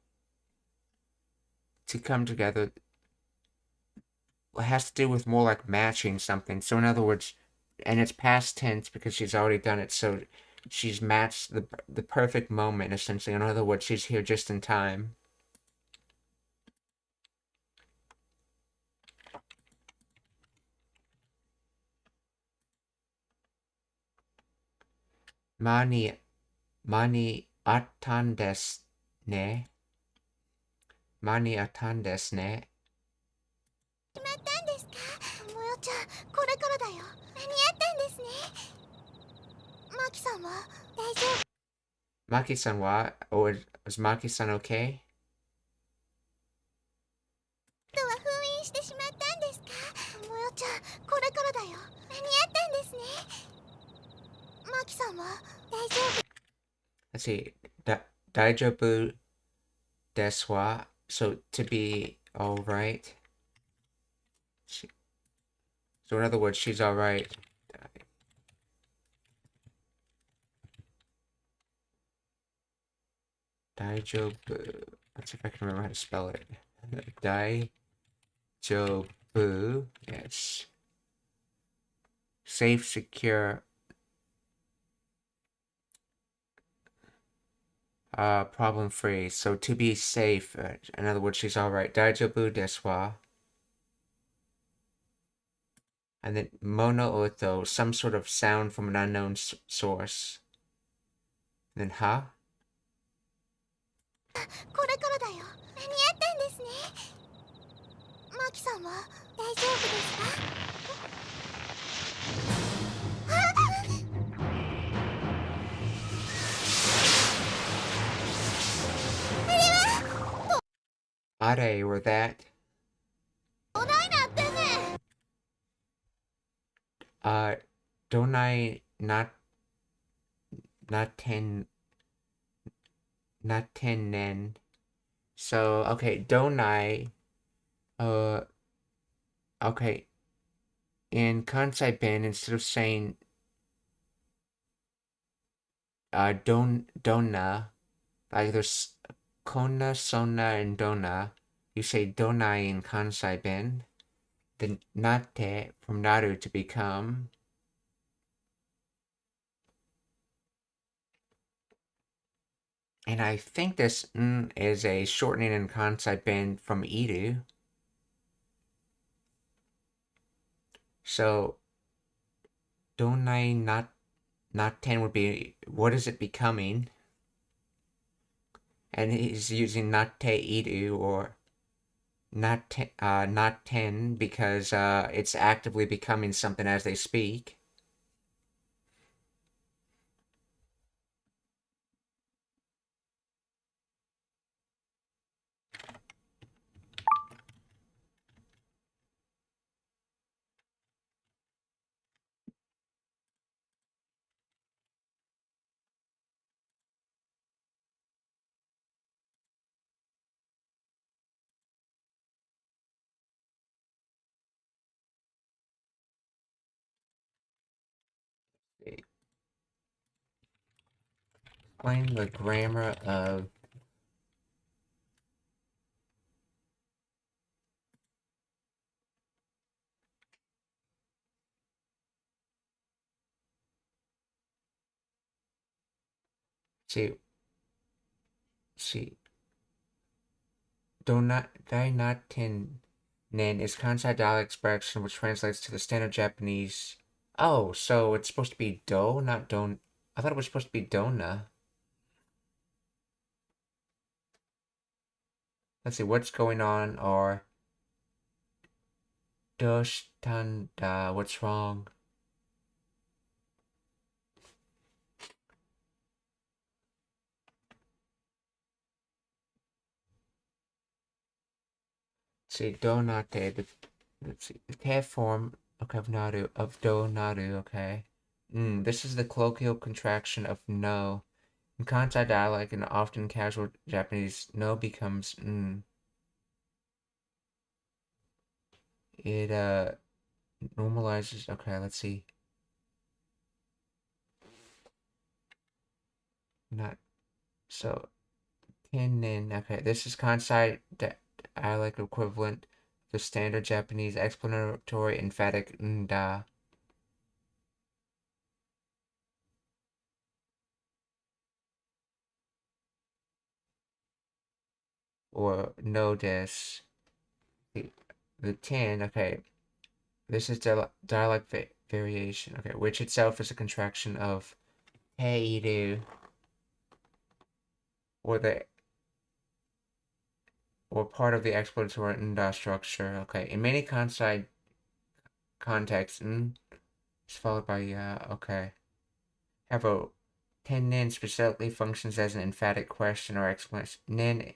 to come together, it has to do with more like matching something. So in other words, and it's past tense because she's already done it. So she's matched the perfect moment, essentially. In other words, she's here just in time. Mani atan desu ne. Mani atan desu ne. Maki-san wa? Or is Maki-san okay? Let's see. Daijobu desu wa? So to be alright. So in other words, she's alright. Daijobu. Let's see if I can remember how to spell it. Daijobu. Yes. Safe, secure. Problem free. So to be safe. In other words, she's alright. Daijobu desu wa? And then mono oto, some sort of sound from an unknown source. And then ha? Are or that. Donai not ten nen. So okay, donai. Okay. In Kansai Ben, instead of saying donna, like there's kona, sona, and donna, you say donai in Kansai Ben. The nate from naru, to become. And I think this is a shortening in Kansai Ben from iru. So donai not 10 would be, what is it becoming? And he's using not te iru or not 10 because it's actively becoming something as they speak. Explain the grammar of see Donaten nen is Kansai dialect expression which translates to the standard Japanese. Oh, so it's supposed to be do, not don. I thought it was supposed to be dona. Let's see what's going on, or doshitanda. What's wrong? Let's see donate. Let's see the cat form. Okay, of naru, of do naru. Okay. This is the colloquial contraction of no. In Kansai dialect and often casual Japanese, no becomes It normalizes. Okay, let's see. Not so. Tenin. Okay, this is Kansai dialect equivalent to the standard Japanese explanatory emphatic nda. Or no des. The ten. Okay, this is dialect variation. Okay, which itself is a contraction of heiru, or part of the explanatory nda structure. Okay, in many Kansai contexts, is followed by okay. However, ten nin specifically functions as an emphatic question or explanation. Nin.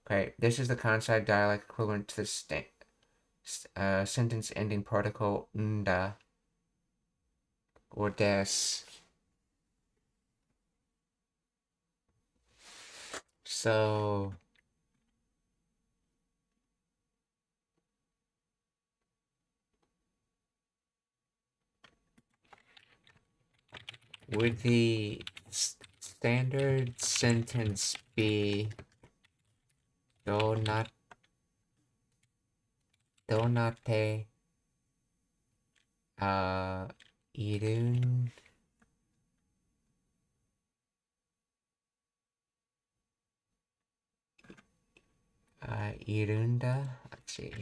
Okay, this is the Kansai dialect equivalent to the sentence ending particle nda or des. So would the standard sentence be donate irun irunda? Let's see.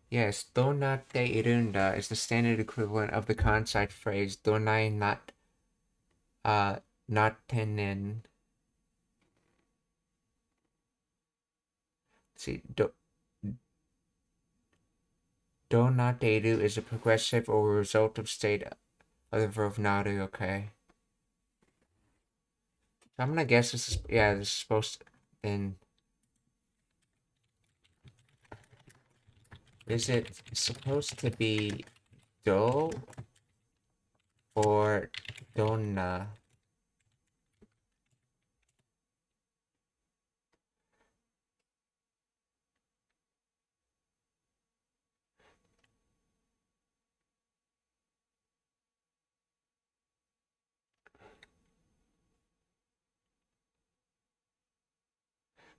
Yes, donate irunda is the standard equivalent of the Kansai phrase donai nattenen. See, donateru is a progressive or resultive state of the verb naru. Okay, so I'm gonna guess this is this is supposed to, then. Is it supposed to be do or donna?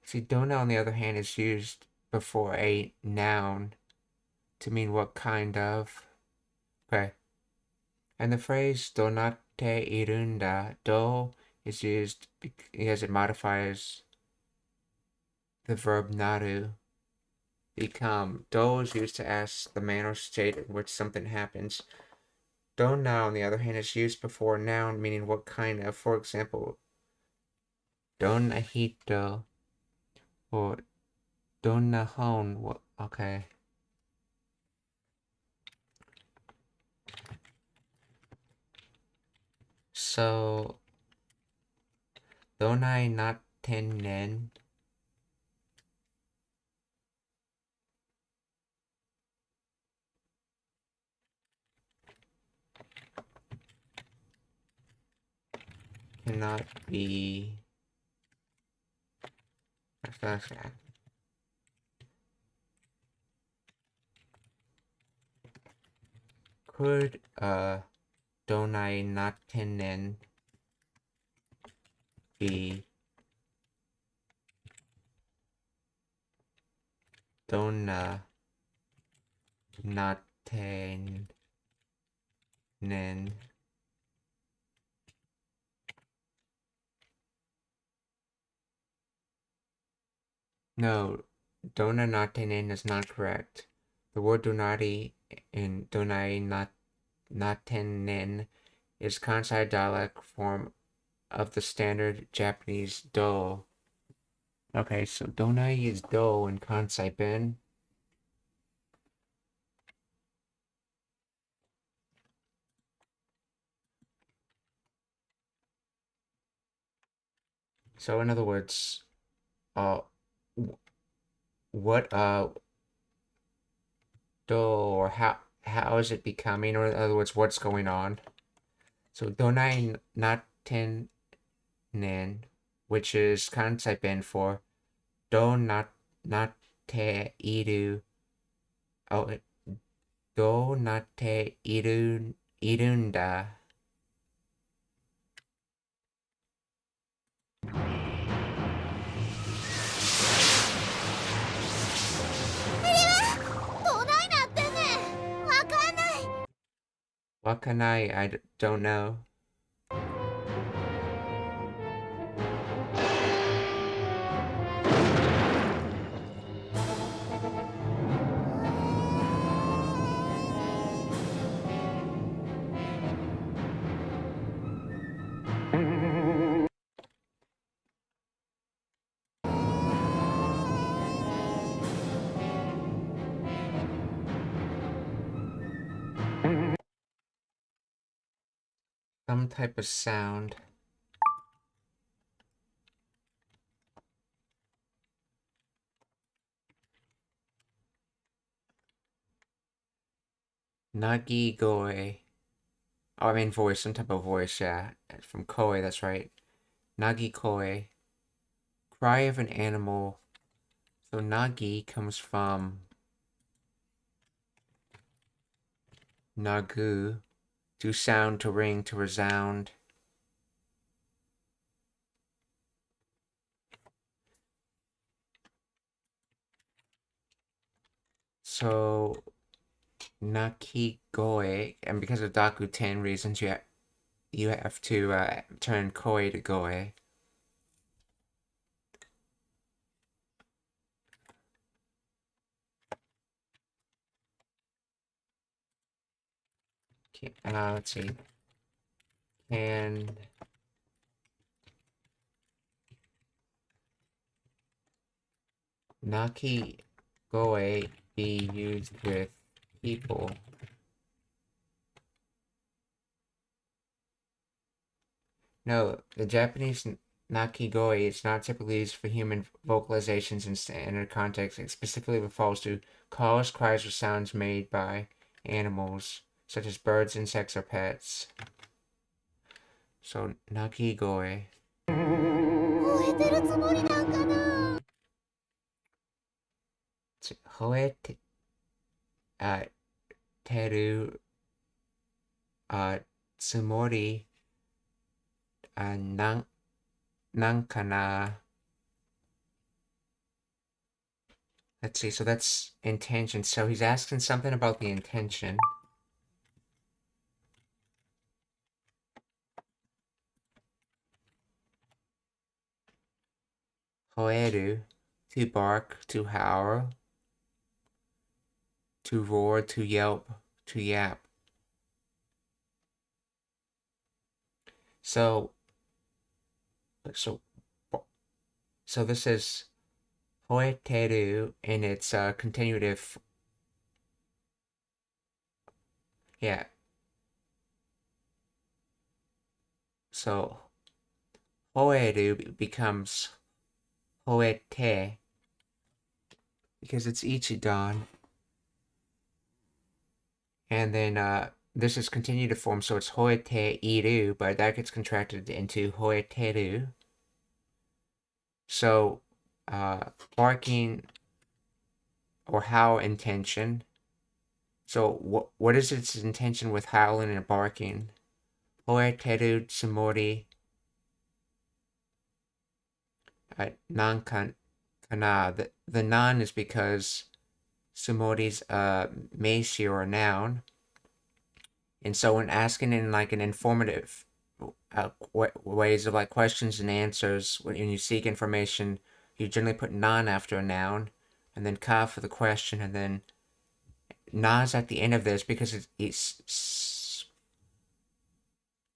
See, donna on the other hand is used before a noun to mean what kind of. Okay. And the phrase donate irunda, do is used because it modifies the verb naru. Become. Do is used to ask the manner or state in which something happens. Donna, on the other hand, is used before a noun meaning what kind of. For example, donahito or donahon. What? Okay. So, donai not tennen. Cannot be. could donai natenen be dona natenen No, dona natenen is not correct. The word donari in donai natenen is Kansai dialect form of the standard Japanese do. Okay, so donai is do in Kansai Ben. So in other words, what do or how is it becoming, or in other words, what's going on? So donai naten nen, which is Kansai Ben for do nate iru. Oh, do nate irunda. Wakanai, I don't know. Some type of sound. Nagi goe. Oh, I mean voice, some type of voice, yeah. From koe, that's right. Nagi koe. Cry of an animal. So nagi comes from nagu, to sound, to ring, to resound. So naki goe, and because of Dakuten reasons, you have to turn koi to goe. Let's see. Can naki goe be used with people? No, the Japanese nakigoe is not typically used for human vocalizations in standard context. It specifically refers to calls, cries, or sounds made by animals, such as birds, insects, or pets. So, nakigoe. 吠えてるつもりなんかな。吠えてるつもりなんかな. Let's see, so that's intention. So he's asking something about the intention. Hoeru, to bark, to howl, to roar, to yelp, to yap. So this is hoeteru, and it's continuative. Yeah. So hoeru becomes hoete because it's ichidan. And then this is continuative form, so it's hoete iru, but that gets contracted into hoeteru. So barking or howl intention. So what is its intention with howling and barking? Hoeteru tsumori nan kana. The nan is because tsumori's meiji or a noun. And so when asking in like an informative ways of like questions and answers, when you seek information, you generally put nan after a noun, and then ka for the question, and then na's at the end of this because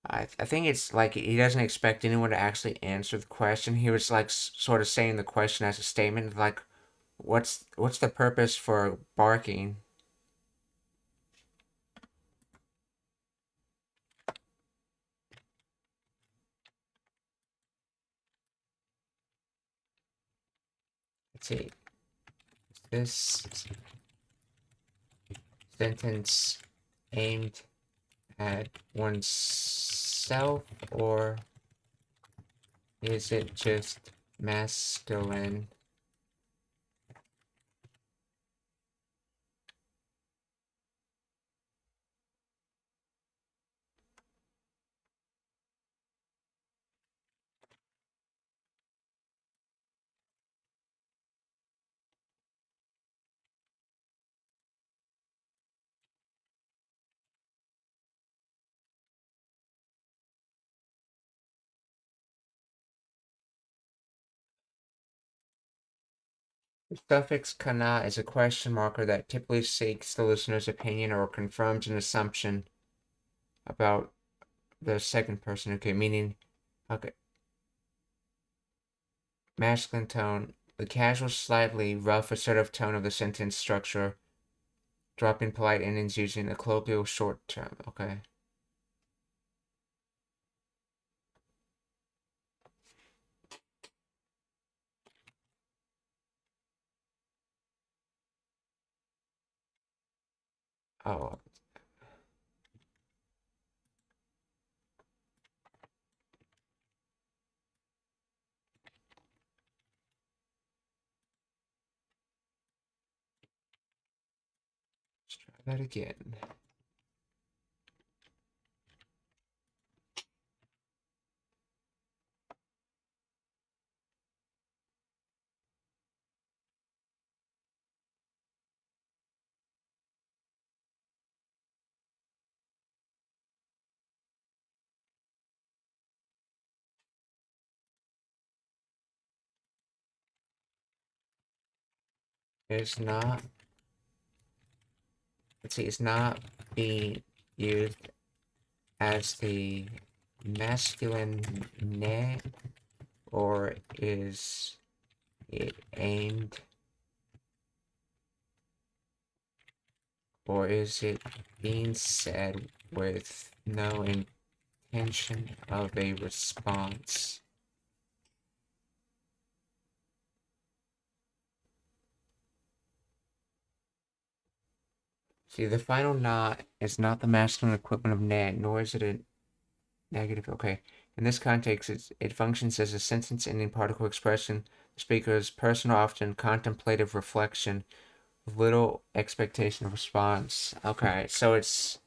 I think it's like he doesn't expect anyone to actually answer the question. He was like sort of saying the question as a statement, like, what's the purpose for barking? Let's see. This sentence aimed at oneself, or is it just masculine? The suffix kana is a question marker that typically seeks the listener's opinion or confirms an assumption about the second person. Okay, meaning, okay, masculine tone, the casual, slightly rough, assertive tone of the sentence structure, dropping polite endings using a colloquial short term. Okay. Oh, let's try that again. It's not, let's see, it's not being used as the masculine ne, or is it aimed, or is it being said with no intention of a response? See, the final na is not the masculine equivalent of ne, nor is it a negative. Okay. In this context, it functions as a sentence-ending particle expression, the speaker's personal, often contemplative reflection with little expectation of response. Okay, so it's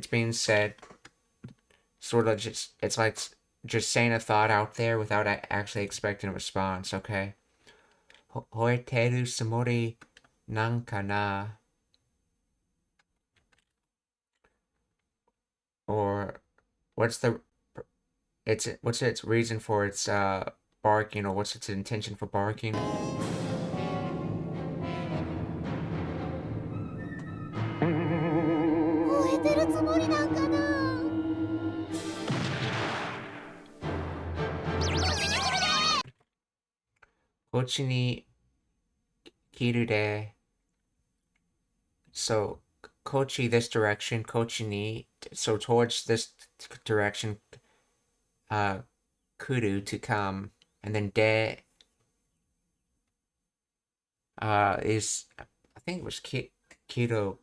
being said sort of just, it's like just saying a thought out there without actually expecting a response. Okay. Hoeteru samori nan kana. Or what's its reason for its barking, or what's its intention for barking? 吠えてるつもりなんかな。こっちに来るで. So kochi, this direction, kochi ni, so towards this direction, kuru, to come, and then de is, I think it was Kiro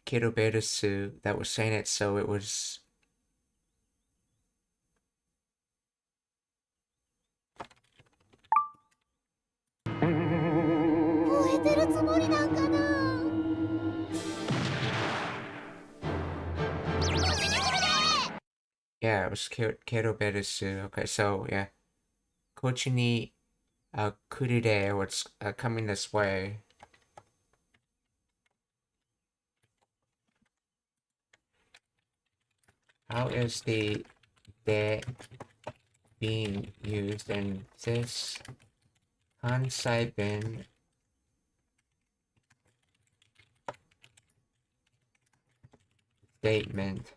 Berusu that was saying it, so it was. Yeah, it was Keroberusu. Okay, so yeah. Kochi ni kurire, what's coming this way. How is the de being used in this Kansai bin statement?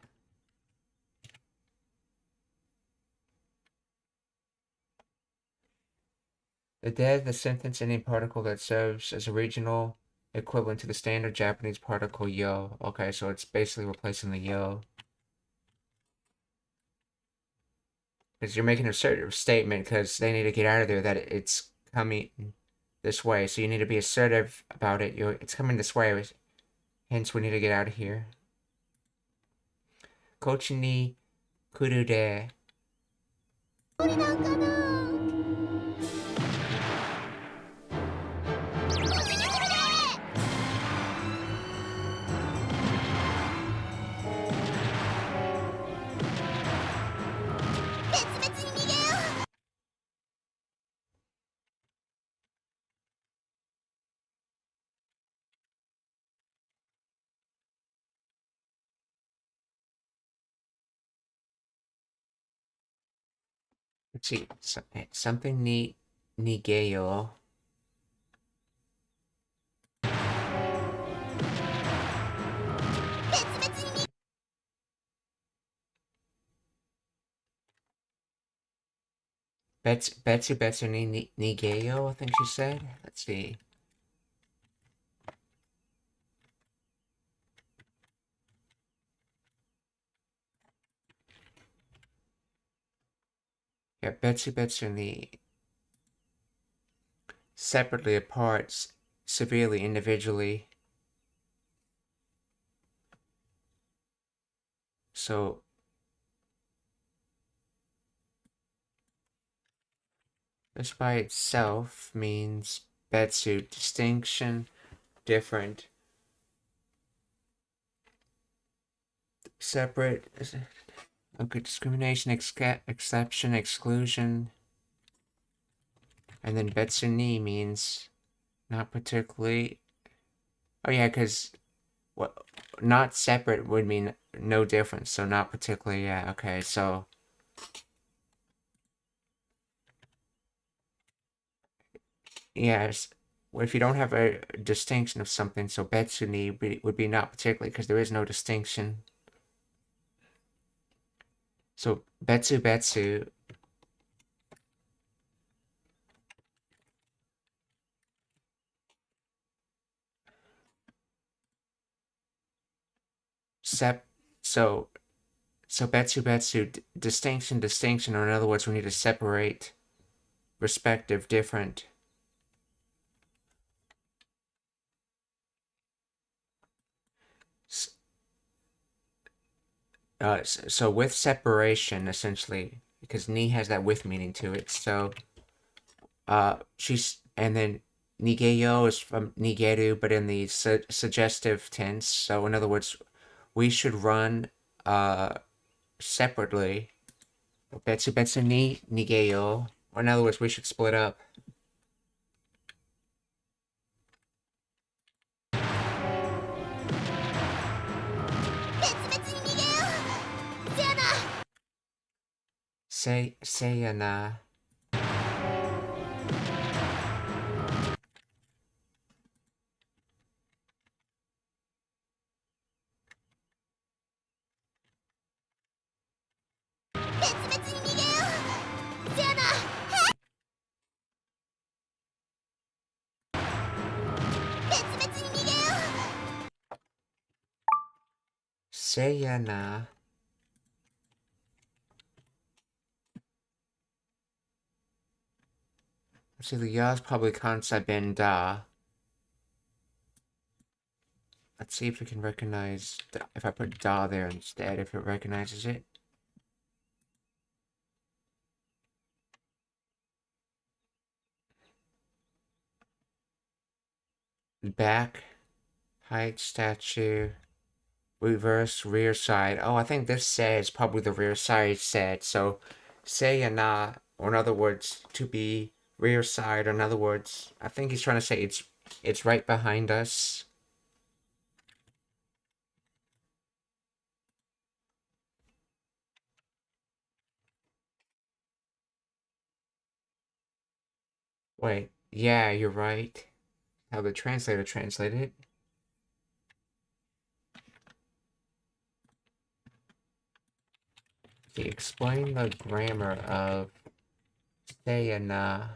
The de, the sentence ending particle that serves as a regional equivalent to the standard Japanese particle yo. Okay, so it's basically replacing the yo. Because you're making a assertive statement because they need to get out of there that it's coming this way. So you need to be assertive about it. It's coming this way. Hence, we need to get out of here. Kochi ni kuru de. Let's see. Something nigeyo. Betsu ni nigeyo, I think she said. Let's see. Yeah, Betsu ni separately apart, severely, individually. So this by itself means Betsu, distinction, different, separate, okay, discrimination, exception, exclusion. And then Betsu ni means not particularly. Oh yeah, because what not separate would mean no difference, so not particularly, yeah, okay, so yes, if you don't have a distinction of something, so betsu ni would be not particularly because there is no distinction. So betsu sep so betsu distinction, or in other words, we need to separate respective, different. So with separation, essentially, because ni has that with meaning to it, so and then nigeyo is from nigeru, but in the suggestive tense. So in other words, we should run separately. Betsu ni nigeyo. Or in other words, we should split up. Sayana. Sayana. Let's see, the ya is probably kansai ben da. Let's see if we can recognize, if I put da there instead, if it recognizes it. Back, height, statue, reverse rear side. Oh, I think this say is probably the rear side set. So say and na, or in other words, to be rear side, or in other words, I think he's trying to say it's right behind us. Wait, yeah, you're right. How the translator translated it. Okay, explain the grammar of say and na.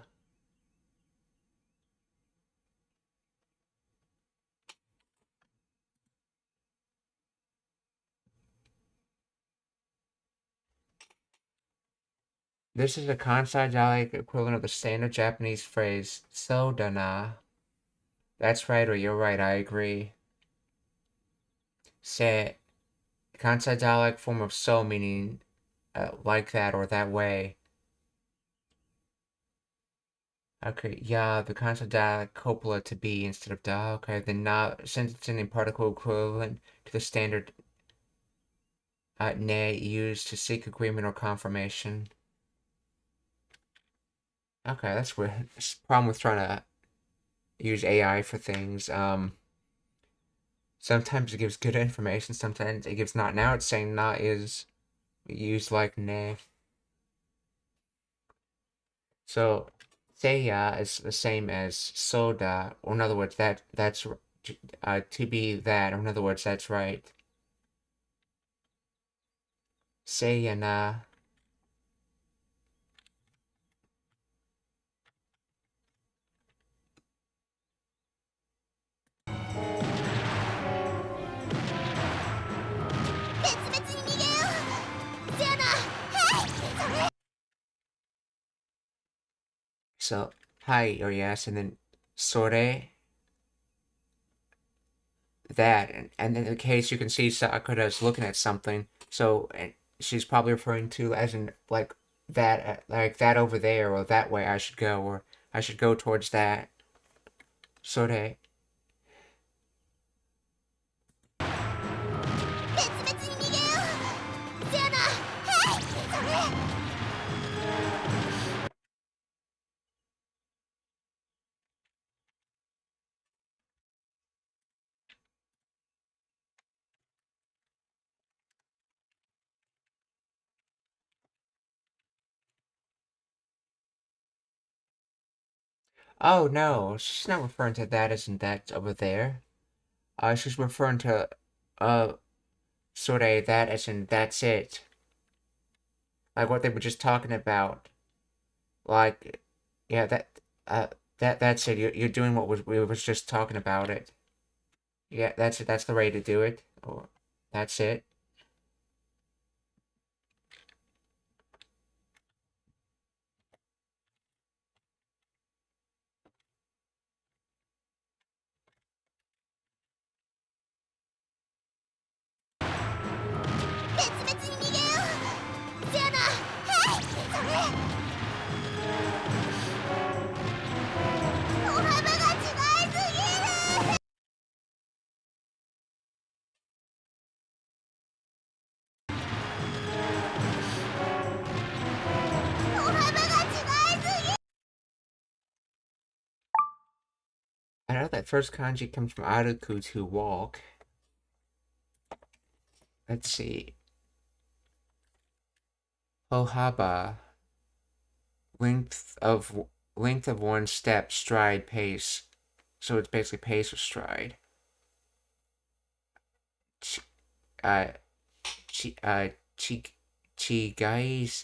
This is a Kansai dialect equivalent of the standard Japanese phrase so da na. That's right, or you're right, I agree. Say, Kansai dialect form of so meaning like that or that way. Okay, yeah, the Kansai dialect copula to be instead of da. Okay, then na sentencing and particle equivalent to the standard ne used to seek agreement or confirmation. Okay, that's weird. That's the problem with trying to use AI for things. Sometimes it gives good information, sometimes it gives not. Now it's saying not is used like ne. So seiya is the same as soda, or in other words, that's to be that, or in other words, that's right. Seiya na. So hi or yes, and then sore that, and in the case you can see Sakura is looking at something, so and she's probably referring to as in like that over there, or that way I should go, or I should go towards that. Sore. Oh no, she's not referring to that as in that over there. She's referring to sore that as in that's it. Like what they were just talking about. Like, yeah, uh that's it. You're doing what we was just talking about it. Yeah, that's it. That's the way to do it. Or that's it. I know that first kanji comes from aruku, to walk. Let's see. Ohaba, length of one step, stride, pace. So it's basically pace or stride. Ch uh chi chigai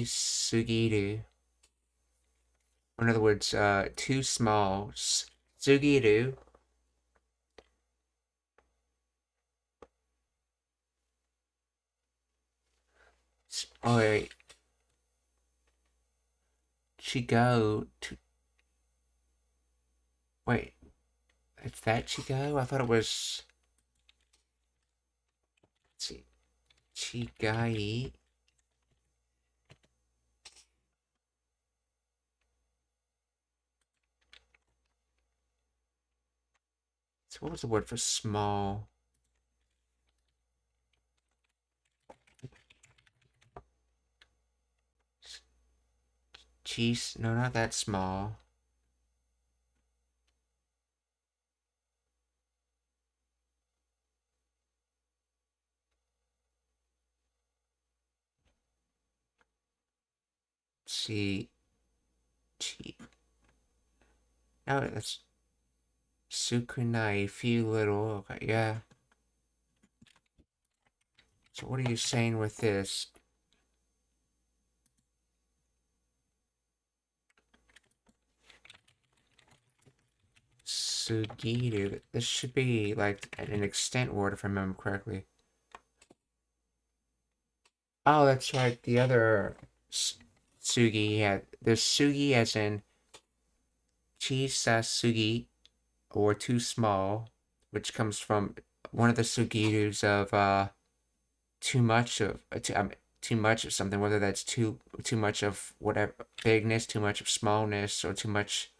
sugiru. In other words, too small. Sugiru. Oh wait. Chigo. Wait. It's that Chigo? I thought it was. Let's see. Chigai. what was the word for small? Cheese? No, not that small. See. No, that's Sukunai, few little. Okay, yeah. So what are you saying with this? Sugiru. This should be like an extent word if I remember correctly. Oh, that's right. The other Sugi had. There's Sugi as in Chisasugi, or too small, which comes from one of the Sugirus of too much of too much of something, whether that's too much of whatever bigness, too much of smallness, or too much.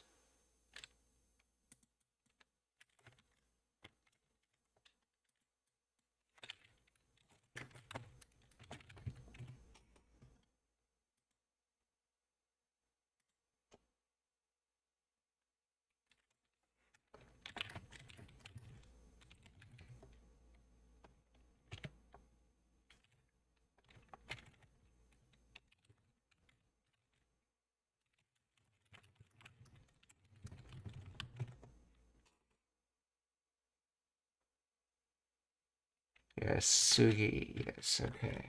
Yes, Sugi. Yes, okay.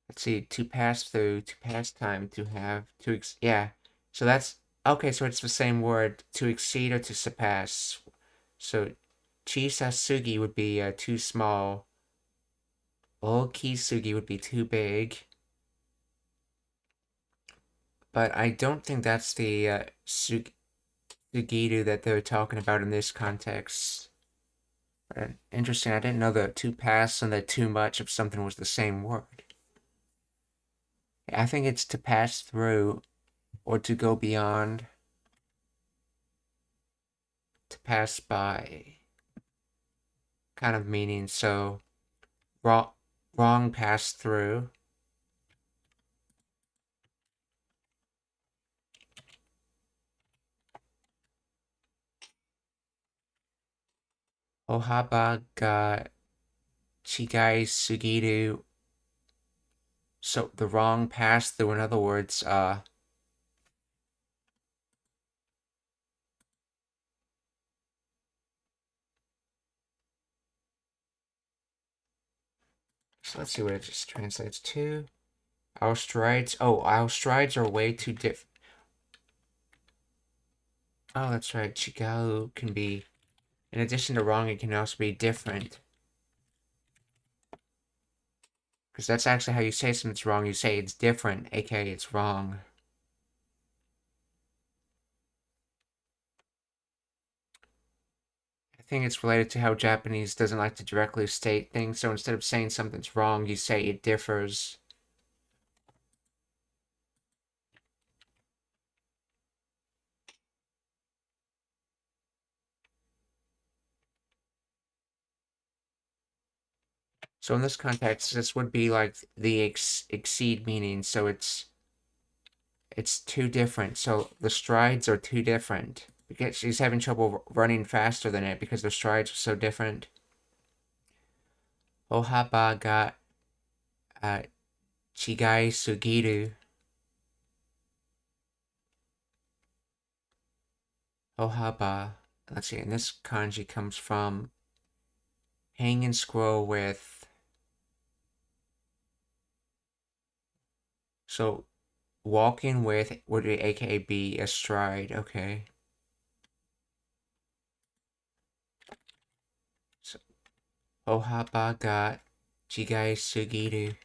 Let's see. To pass through, to pass time, to have, yeah. So that's okay. So it's the same word. To exceed or to surpass. So Chisasugi would be too small. Okisugi would be too big. But I don't think that's the Sugiru that they're talking about in this context. Interesting. I didn't know the to pass and the too much of something was the same word. I think it's to pass through or to go beyond. To pass by kind of meaning. So wrong pass through. Ohaba ga chigai sugiru. So the wrong pass through, in other words, so let's see what it just translates to. Our strides are way too different. Oh, that's right. Chigau can be, in addition to wrong, it can also be different. Because that's actually how you say something's wrong. You say it's different, aka it's wrong. I think it's related to how Japanese doesn't like to directly state things, so instead of saying something's wrong, you say it differs. So in this context, this would be like the exceed meaning, so it's too different. So the strides are too different. Because she's having trouble running faster than it because the strides are so different. Ohaba ga chigai sugiru. Ohaba. Let's see, and this kanji comes from hang and scroll with. So walking with would aka be a stride, okay. So ohaba ga chigai sugiru.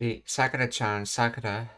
See, Sakura-chan, Sakura.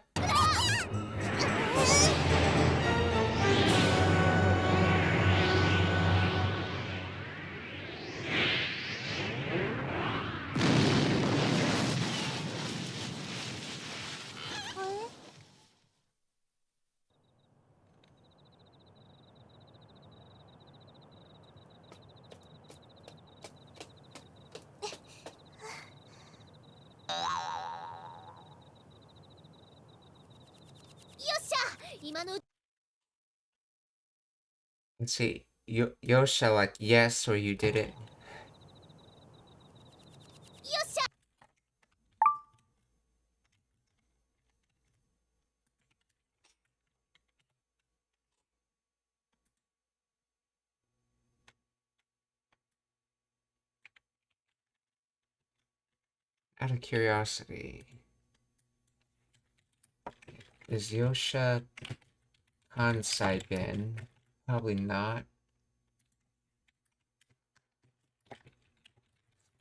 Let's see, Yosha like yes or you did it. Out of curiosity, is Yosha Kansai Ben? Probably not.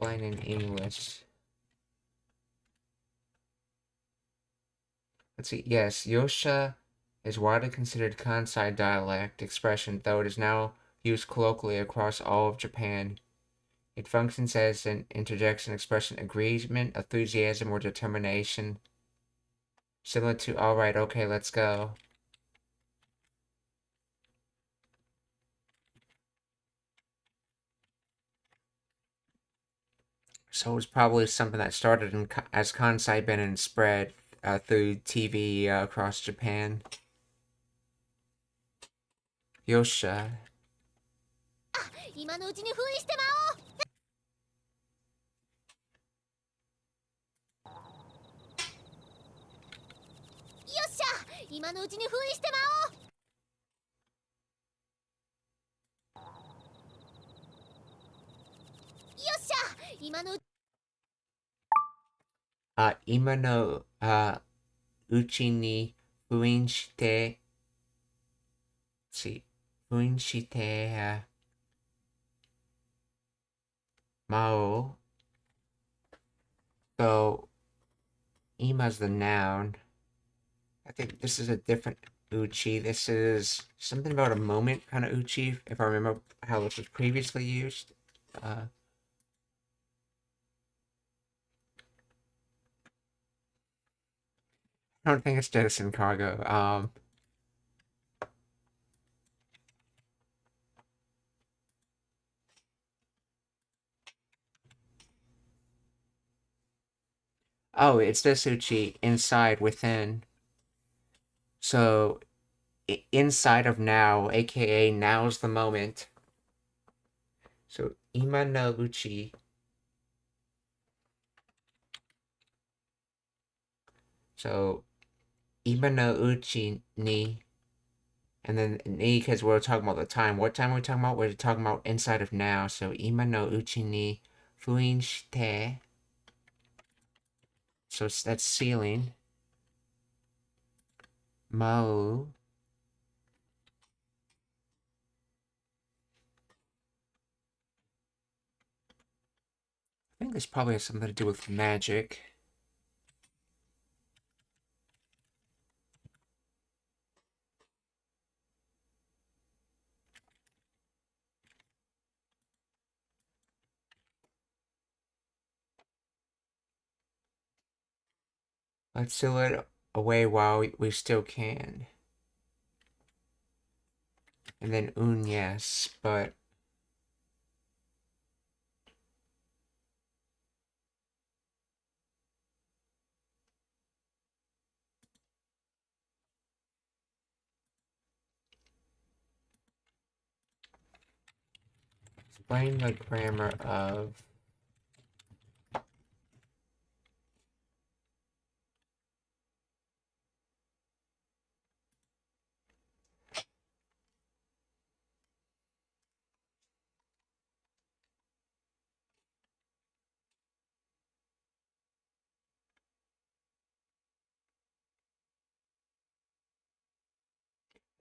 Explain in English. Let's see. Yes, Yosha is widely considered Kansai dialect expression, though it is now used colloquially across all of Japan. It functions as an interjection expressing agreement, enthusiasm, or determination, similar to "all right, okay, let's go." So it's probably something that started as Kansai Ben and spread through TV across Japan. Yosha. Ima no uchi ni fuin shite. See, fuin shite mao. So, ima's the noun. I think this is a different uchi. This is something about a moment kind of uchi, if I remember how this was previously used. I don't think it's jettison cargo. Oh, it's this uchi, inside, within. So, inside of now, aka now's the moment. So, ima no uchi. So, ima no uchi ni. And then ni, because we're talking about the time. What time are we talking about? We're talking about inside of now. So, ima no uchi ni fuin shite. So, that's ceiling. Mau. I think this probably has something to do with magic. Let's seal it away while we still can. And then yes, but explain the grammar of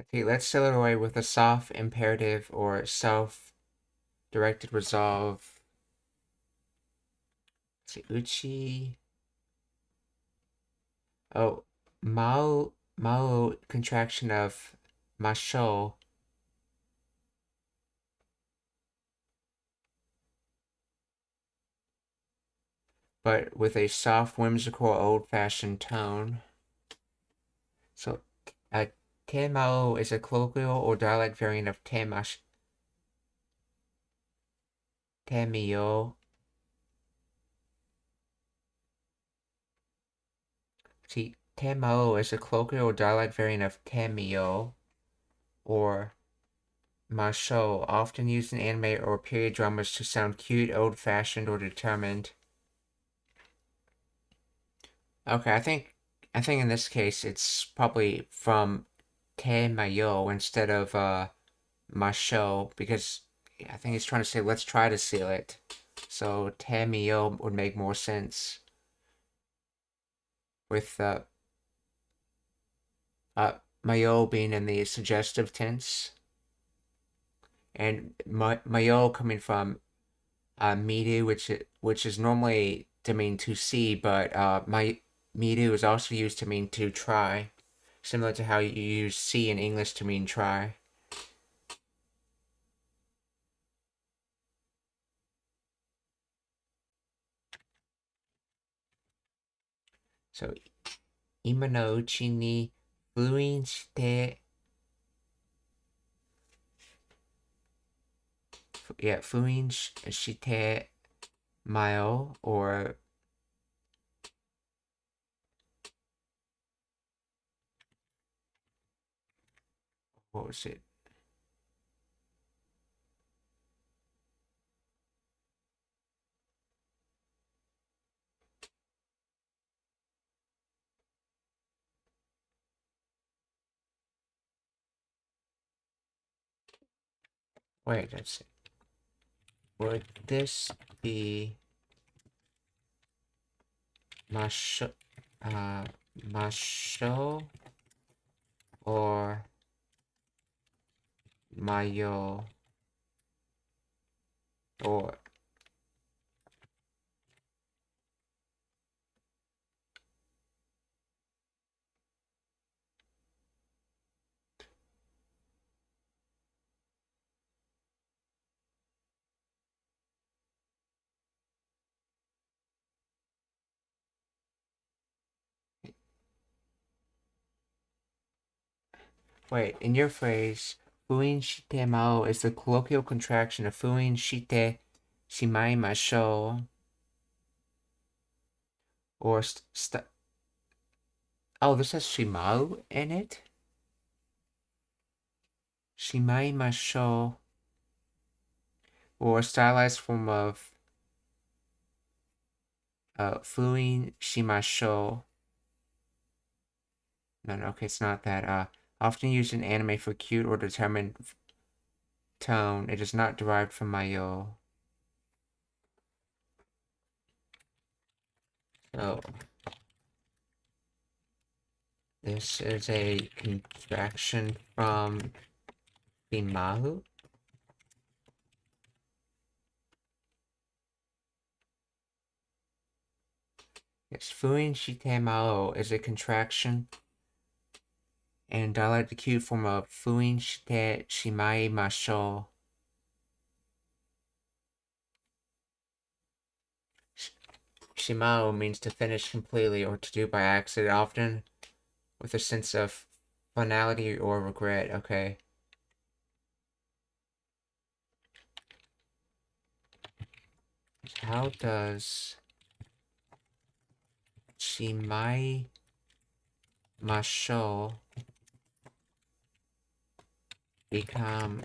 okay, let's seal it away with a soft imperative or self-directed resolve. Let's see, uchi. Oh, Mao contraction of Masho. But with a soft, whimsical, old-fashioned tone. So, Temao is a colloquial or dialect variant of Temio. See, Temao is a colloquial or dialect variant of Temio or Masho, often used in anime or period dramas to sound cute, old-fashioned, or determined. Okay, I think in this case it's probably from Temayo instead of Masho, because I think he's trying to say let's try to seal it. So Temayo would make more sense with Mayo being in the suggestive tense and Mayo coming from Midu, which is normally to mean to see, but Midu is also used to mean to try, similar to how you use see in English to mean try. So 今のうちに封印して封印してMile or what was it? Wait, let's see. Would this be Masho, Masho or Mayo or wait, in your phrase, Fuin shite mao is the colloquial contraction of Fuin shite shimai masho or oh, this has shimau in it? Shimai masho or a stylized form of Fuin shimasho. No, okay, it's not that. Often used in anime for cute or determined tone, it is not derived from Mayo. So, this is a contraction from Bimahu. Yes, Fuin Shitemao is a contraction and dialect acute form of Fuin Shite Shimai Masho. Shimao means to finish completely or to do by accident, often with a sense of finality or regret. Okay. How does Shimai Masho become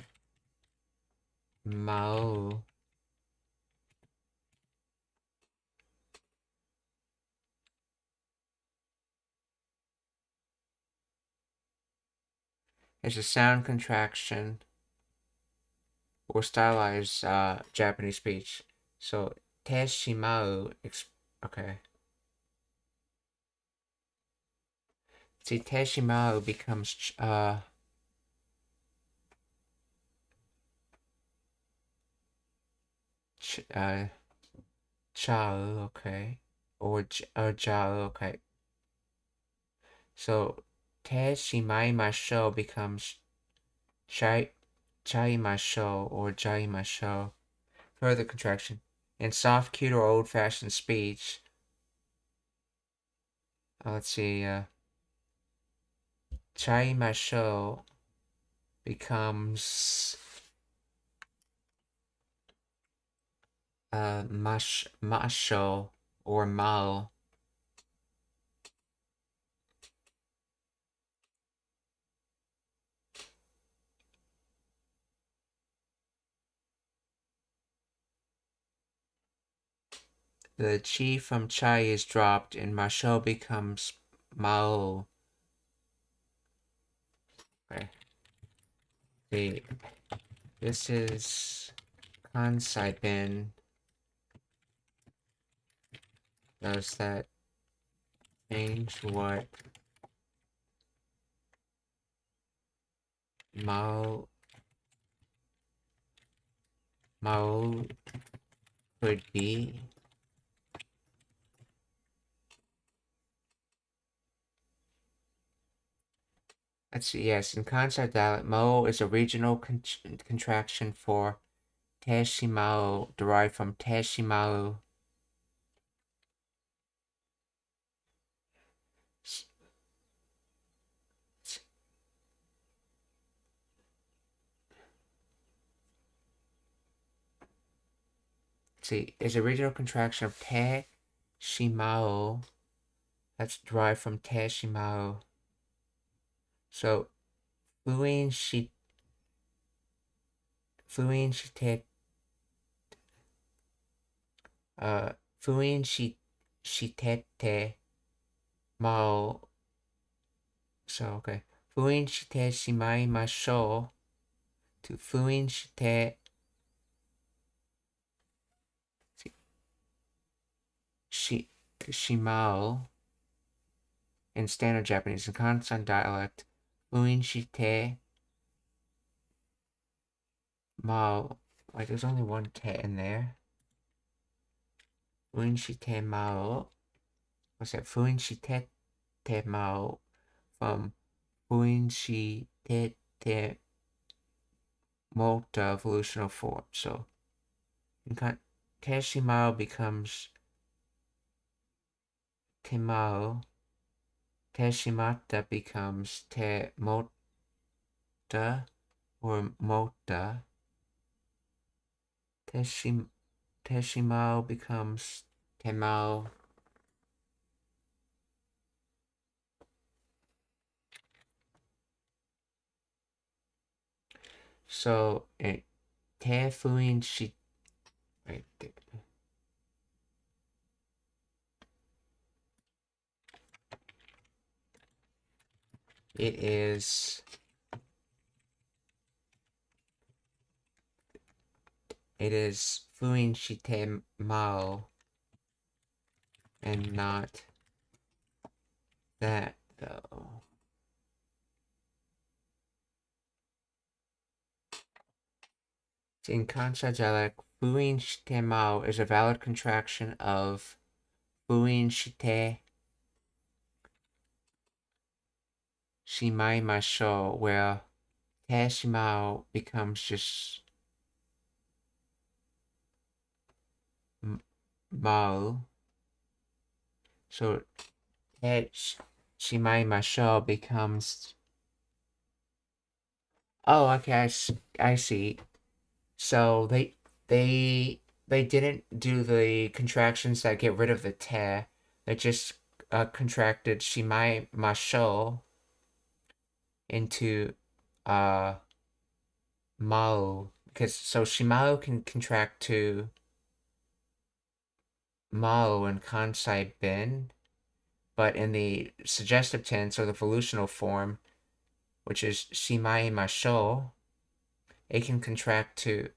Mao? It's a sound contraction or stylized Japanese speech. So Teshimau, okay. See, Teshimau becomes chao, okay, or jao, okay. So te shimaimasho becomes chaimasho or jaimasho. Further contraction. In soft, cute, or old-fashioned speech, let's see, chaimasho becomes masho or mao. The chi from chai is dropped and masho becomes mao. Okay. See, this is Kansai Ben. Does that change what mao could be? Let's see, yes, in Kansai dialect, Mo is a regional contraction for Teshimao, derived from Teshimao. See, is a regional contraction of Teshimao. That's derived from Teshimao. So, Fuin Shitete Mao. So, okay. Fuin Shite Shimai Masho to Fuin Shite Shimao in standard Japanese. In Kansan dialect, Fuin Shite Mao. Like, there's only one te in there. Fuin Shite Mao. What's that? Fuin Shite Mao from Fuin Shite Mota evolutional form. So, Teshimao becomes Temao. Teshimata becomes Temota or Mota. Teshimao becomes Temao. So, Tefuin Shi. Right there. It is Fuin Shite Mao and not that though. In Kansai dialect, Fuin Shite Mao is a valid contraction of Fuin Shite Shimai Masho, where Teshimao becomes just Mao. So Shimai Masho becomes. Oh, okay, I see. So they didn't do the contractions that get rid of the te. They just contracted Shimai Masho into Mao, because so Shimao can contract to Mao and Kansai Ben, but in the suggestive tense or the volutional form, which is Shimai Masho, it can contract to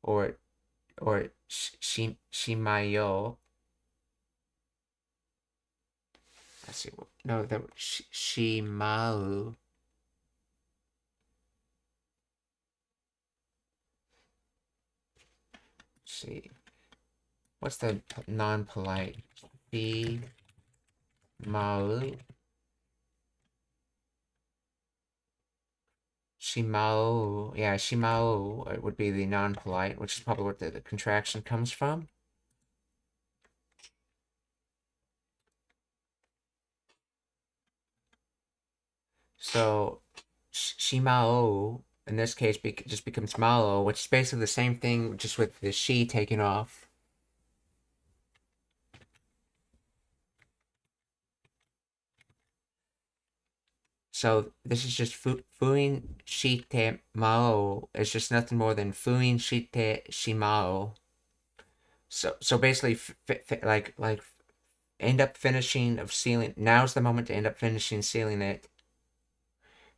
or Shimayo. Let's see. No, that Shimau. See. What's the non-polite? Shimau. Shimao, yeah, Shimao would be the non-polite, which is probably where the contraction comes from. So, Shimao, in this case, just becomes Mao, which is basically the same thing, just with the she taken off. So this is just fuin shite mao. It's just nothing more than fuin shite shimao. So basically, like end up finishing of sealing. Now's the moment to end up finishing sealing it.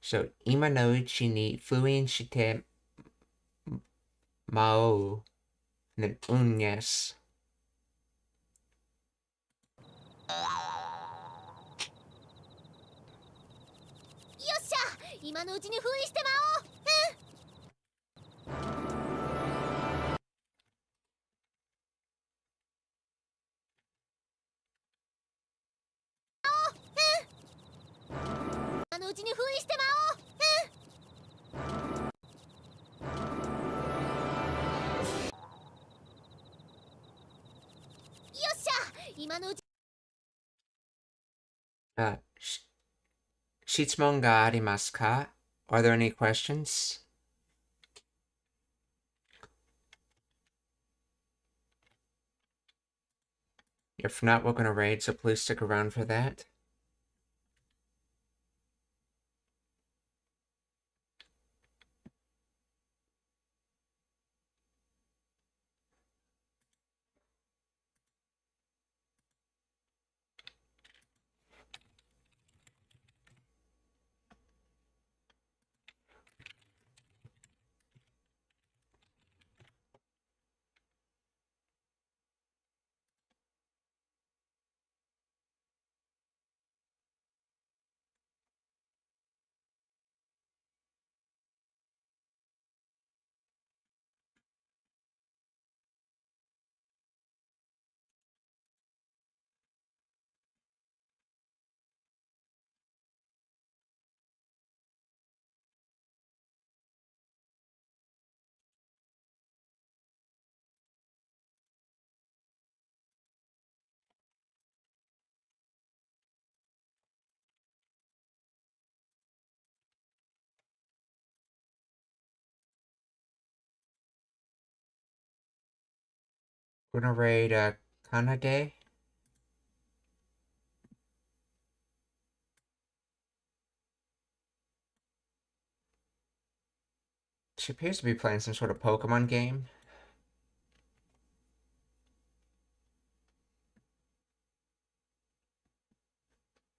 So ima no uchi ni fuin shite mao, and then yes. よっしゃ、今のうちに封印してまおう。今のうちに封印してまおう。よっしゃ、今のうち。質問がありますか? Are there any questions? If not, we're going to raid, so please stick around for that. We're going to raid Kanade. She appears to be playing some sort of Pokemon game.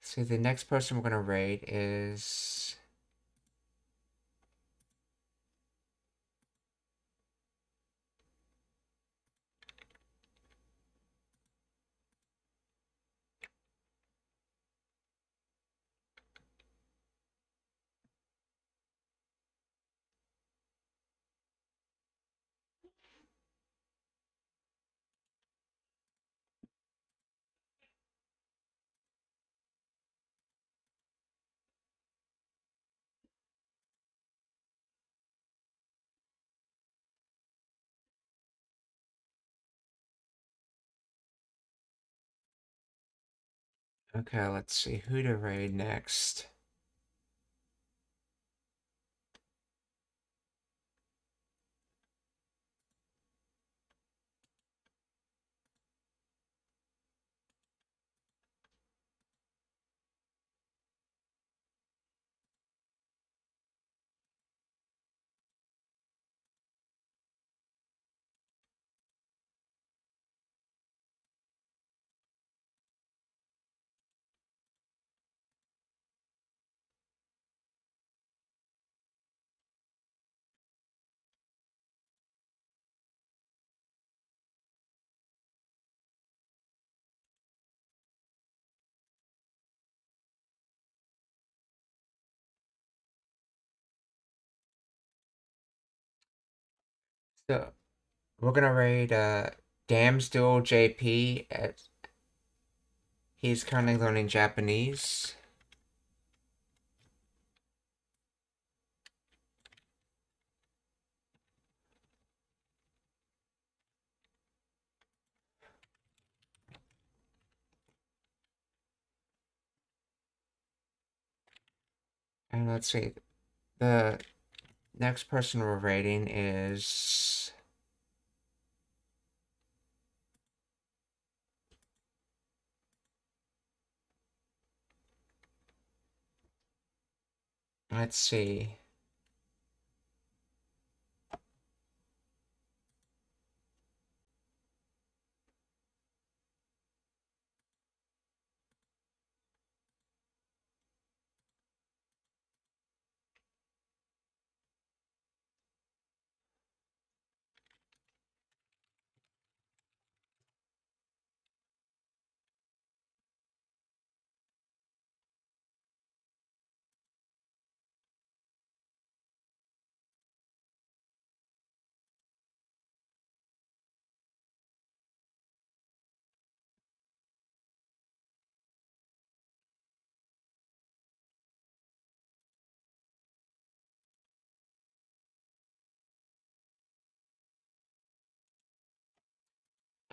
So the next person we're going to raid is... Okay, let's see who to raid next. So we're gonna raid Dam's Duel JP. He's currently learning Japanese. And let's see. The next person we're rating is... Let's see.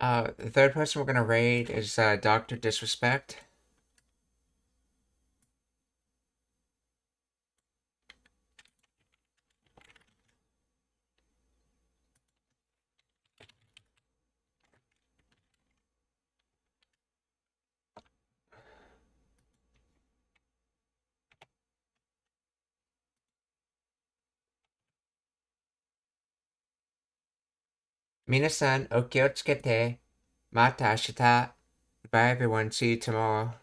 The third person we're gonna raid is Dr. Disrespect. Minasan, okiyotsukete. Mata ashita. Bye everyone, see you tomorrow.